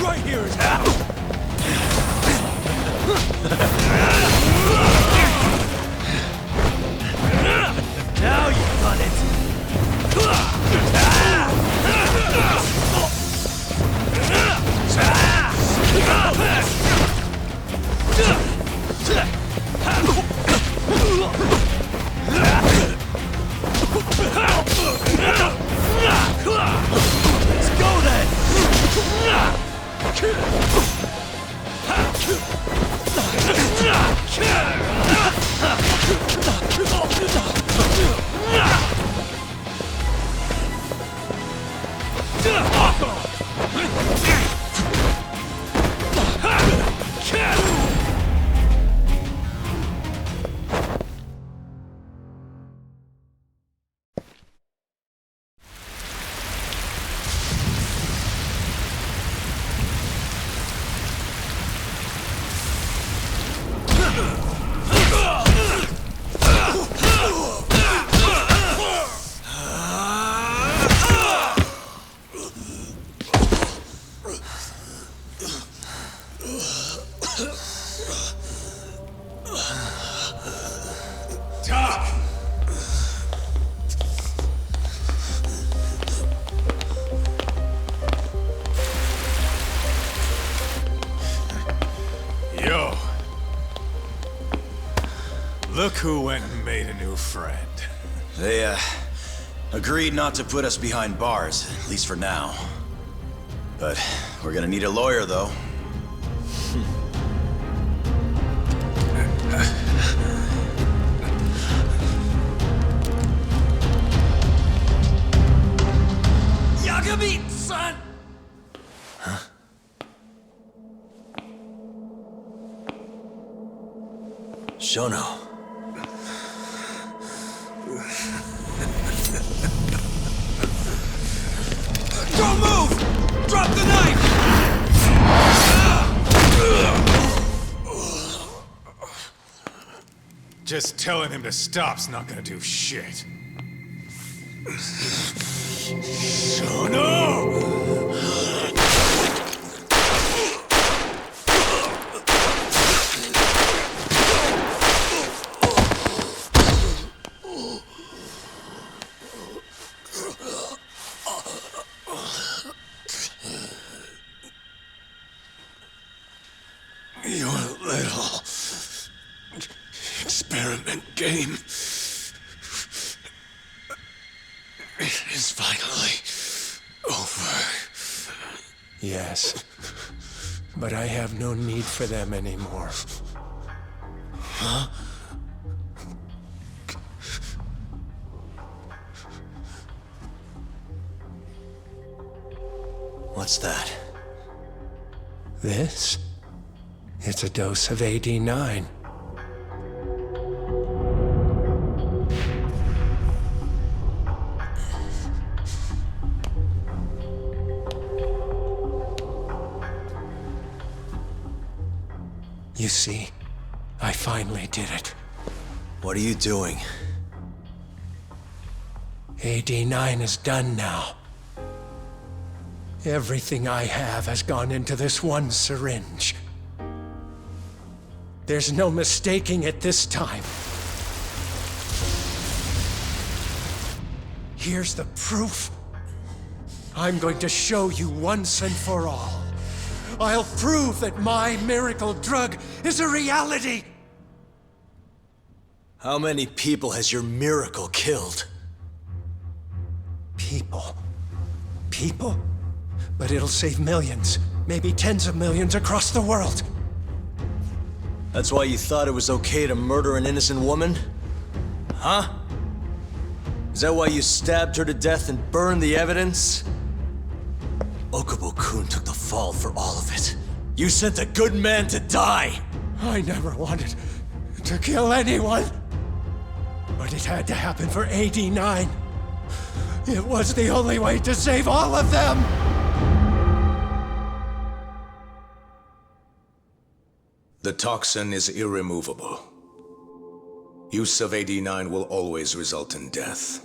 right here is Now you've done it! Let's go then! Yo. Look who went and made a new friend. They, agreed not to put us behind bars, at least for now. But we're gonna need a lawyer, though. Yagami, son! Shono. Don't move! Drop the knife! Just telling him to stop's not gonna do shit. Shono! Your little experiment game is finally over. Yes, but I have no need for them anymore. Huh? What's that? This? It's a dose of AD9. You see, I finally did it. What are you doing? AD9 is done now. Everything I have has gone into this one syringe. There's no mistaking it this time. Here's the proof. I'm going to show you once and for all. I'll prove that my miracle drug is a reality! How many people has your miracle killed? People. People? But it'll save millions, maybe tens of millions across the world. That's why you thought it was okay to murder an innocent woman? Huh? Is that why you stabbed her to death and burned the evidence? Okubo-kun took the fall for all of it. You sent a good man to die! I never wanted to kill anyone. But it had to happen for AD9. It was the only way to save all of them! The toxin is irremovable. Use of AD9 will always result in death.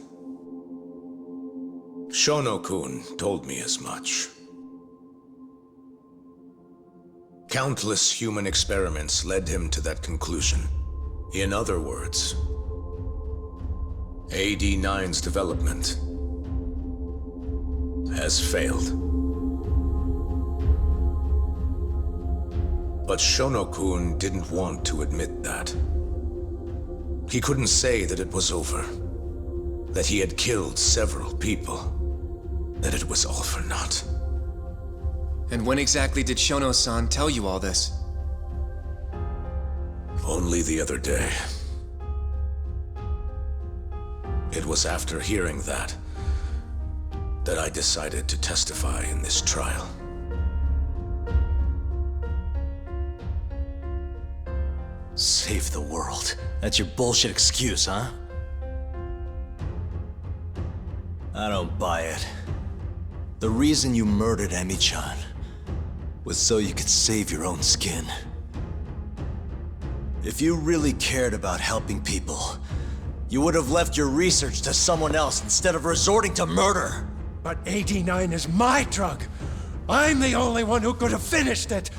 Shono-kun told me as much. Countless human experiments led him to that conclusion. In other words, AD-9's development has failed. But Shono-kun didn't want to admit that. He couldn't say that it was over, that he had killed several people, that it was all for naught. And when exactly did Shono-san tell you all this? Only the other day. It was after hearing that I decided to testify in this trial. Save the world. That's your bullshit excuse, huh? I don't buy it. The reason you murdered Emi-chan was so you could save your own skin. If you really cared about helping people, you would have left your research to someone else instead of resorting to murder. But AD-9 is my drug. I'm the only one who could have finished it.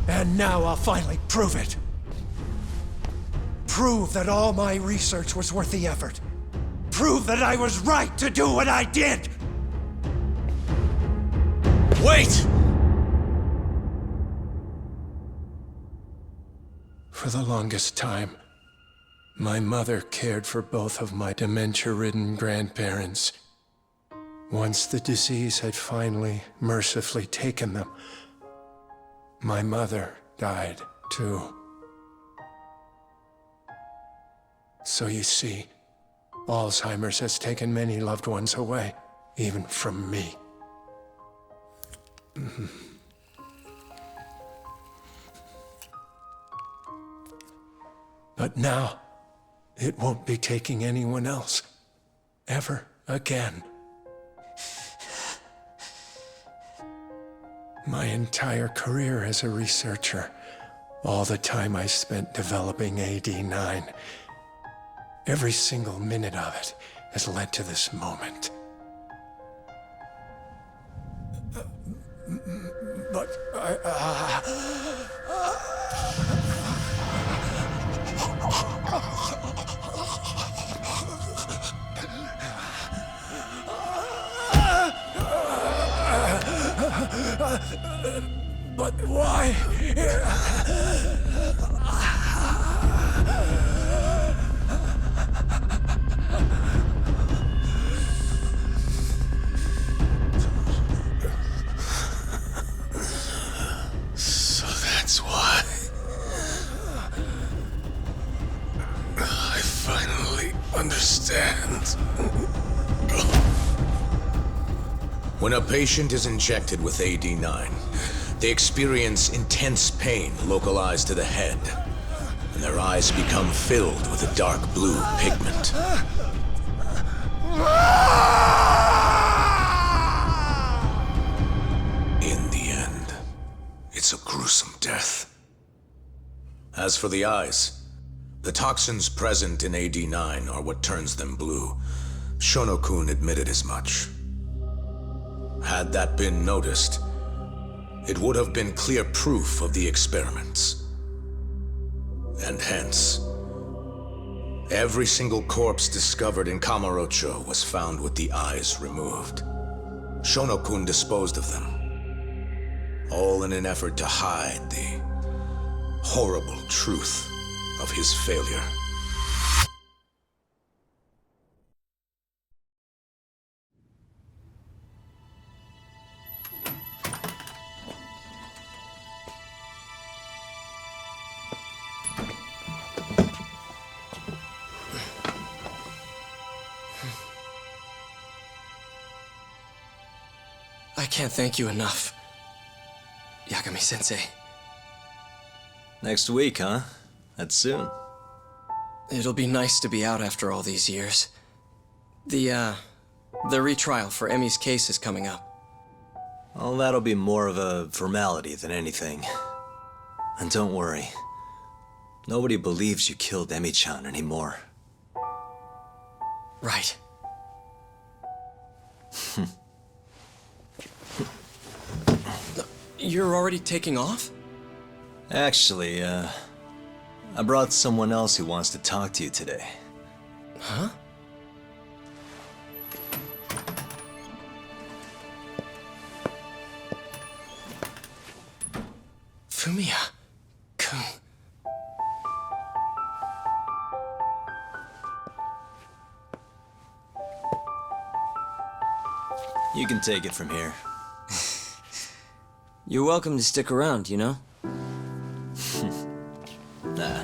And now I'll finally prove it. Prove that all my research was worth the effort. Prove that I was right to do what I did! Wait! For the longest time, my mother cared for both of my dementia-ridden grandparents. Once the disease had finally, mercifully taken them, my mother died, too. So you see, Alzheimer's has taken many loved ones away, even from me. But now, it won't be taking anyone else, ever again. My entire career as a researcher, all the time I spent developing AD-9, every single minute of it has led to this moment. But but why? So that's why. I finally understand. When a patient is injected with AD-9, they experience intense pain localized to the head, and their eyes become filled with a dark blue pigment. In the end, it's a gruesome death. As for the eyes, the toxins present in AD-9 are what turns them blue. Shono-kun admitted as much. Had that been noticed, it would have been clear proof of the experiments. And hence, every single corpse discovered in Kamurocho was found with the eyes removed. Shono-kun disposed of them, all in an effort to hide the horrible truth of his failure. I can't thank you enough, Yagami-sensei. Next week, huh? That's soon. It'll be nice to be out after all these years. The retrial for Emi's case is coming up. Well, that'll be more of a formality than anything. And don't worry. Nobody believes you killed Emi-chan anymore. Right. You're already taking off? Actually, I brought someone else who wants to talk to you today. Huh? Fumiya-kun. You can take it from here. You're welcome to stick around, you know? Nah.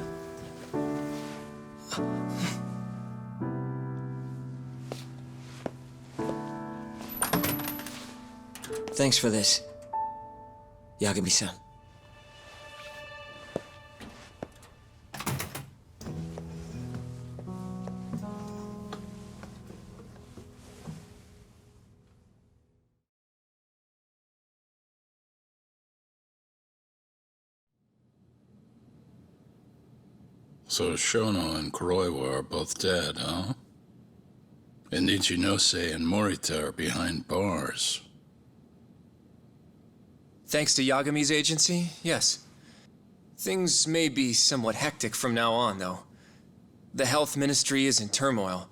Thanks for this, Yagami-san. So Shono and Kuroiwa are both dead, huh? And Ichinose and Morita are behind bars. Thanks to Yagami's agency, yes. Things may be somewhat hectic from now on, though. The health ministry is in turmoil,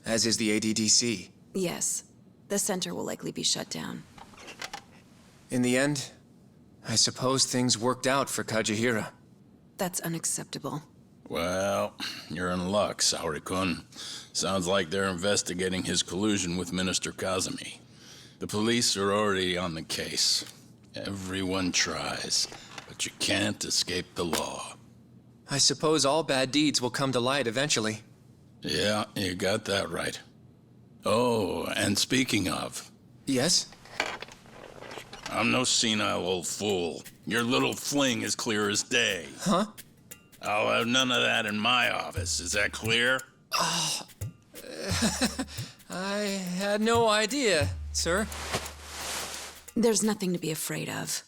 as is the ADDC. Yes. The center will likely be shut down. In the end, I suppose things worked out for Kajihira. That's unacceptable. Well, you're in luck, Saori-kun. Sounds like they're investigating his collusion with Minister Kazumi. The police are already on the case. Everyone tries, but you can't escape the law. I suppose all bad deeds will come to light eventually. Yeah, you got that right. Oh, and speaking of... Yes? I'm no senile old fool. Your little fling is clear as day. Huh? I'll have none of that in my office. Is that clear? I had no idea, sir. There's nothing to be afraid of.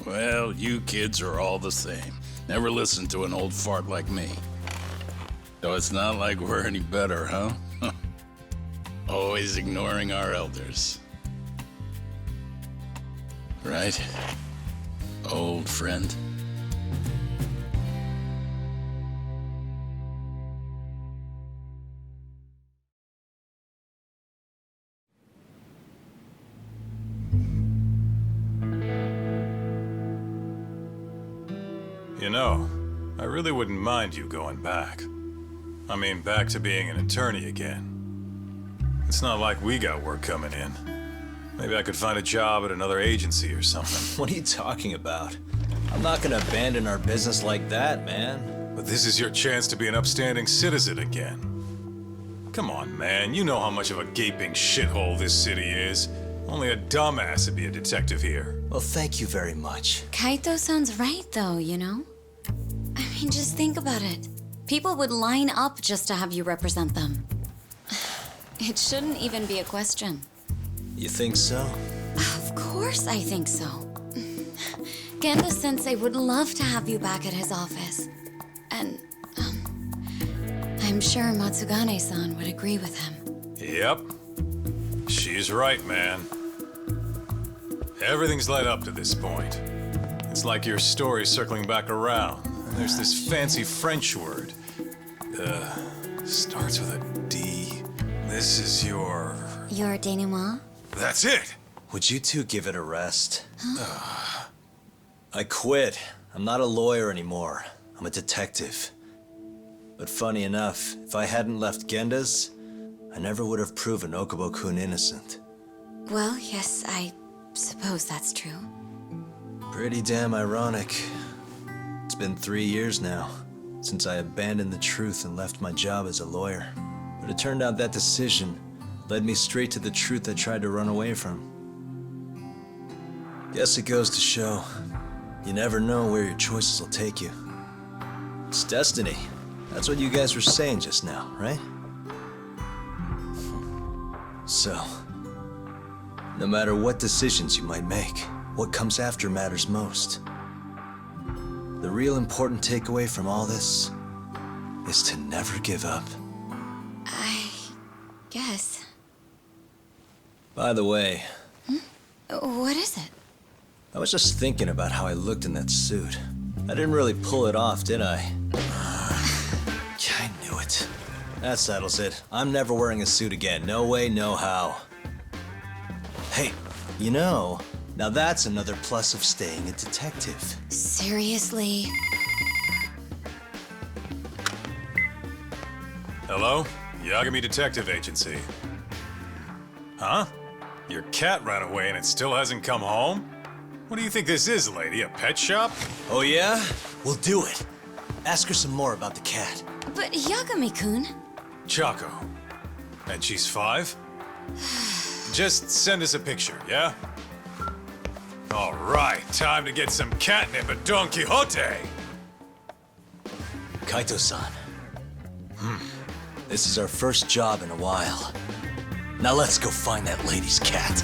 Well, you kids are all the same. Never listen to an old fart like me. So it's not like we're any better, huh? Always ignoring our elders. Right? Old friend. You know, I really wouldn't mind you going back. I mean, back to being an attorney again. It's not like we got work coming in. Maybe I could find a job at another agency or something. What are you talking about? I'm not gonna abandon our business like that, man. But this is your chance to be an upstanding citizen again. Come on, man. You know how much of a gaping shithole this city is. Only a dumbass would be a detective here. Well, thank you very much. Kaito sounds right, though, you know? I mean, just think about it. People would line up just to have you represent them. It shouldn't even be a question. You think so? Of course I think so. Genda-sensei would love to have you back at his office. And, I'm sure Matsugane-san would agree with him. Yep. She's right, man. Everything's led up to this point. It's like your story's circling back around. And there's this fancy French word. Starts with a D. This is your... Your denouement? That's it! Would you two give it a rest? Huh? I quit. I'm not a lawyer anymore. I'm a detective. But funny enough, if I hadn't left Genda's, I never would have proven Okubo-kun innocent. Well, yes, I suppose that's true. Pretty damn ironic. It's been 3 years now, since I abandoned the truth and left my job as a lawyer. But it turned out that decision led me straight to the truth I tried to run away from. Guess it goes to show, you never know where your choices will take you. It's destiny. That's what you guys were saying just now, right? So, no matter what decisions you might make, what comes after matters most. The real important takeaway from all this is to never give up. I guess. By the way, What is it? I was just thinking about how I looked in that suit. I didn't really pull it off, did I? I knew it. That settles it. I'm never wearing a suit again. No way, no how. Hey, you know, now that's another plus of staying a detective. Seriously? Hello? Yagami Detective Agency. Huh? Your cat ran away and it still hasn't come home? What do you think this is, lady? A pet shop? Oh yeah? We'll do it. Ask her some more about the cat. But Yagami-kun... Chaco. And she's 5? Just send us a picture, yeah? All right, time to get some catnip at Don Quixote! Kaito-san. This is our first job in a while. Now let's go find that lady's cat.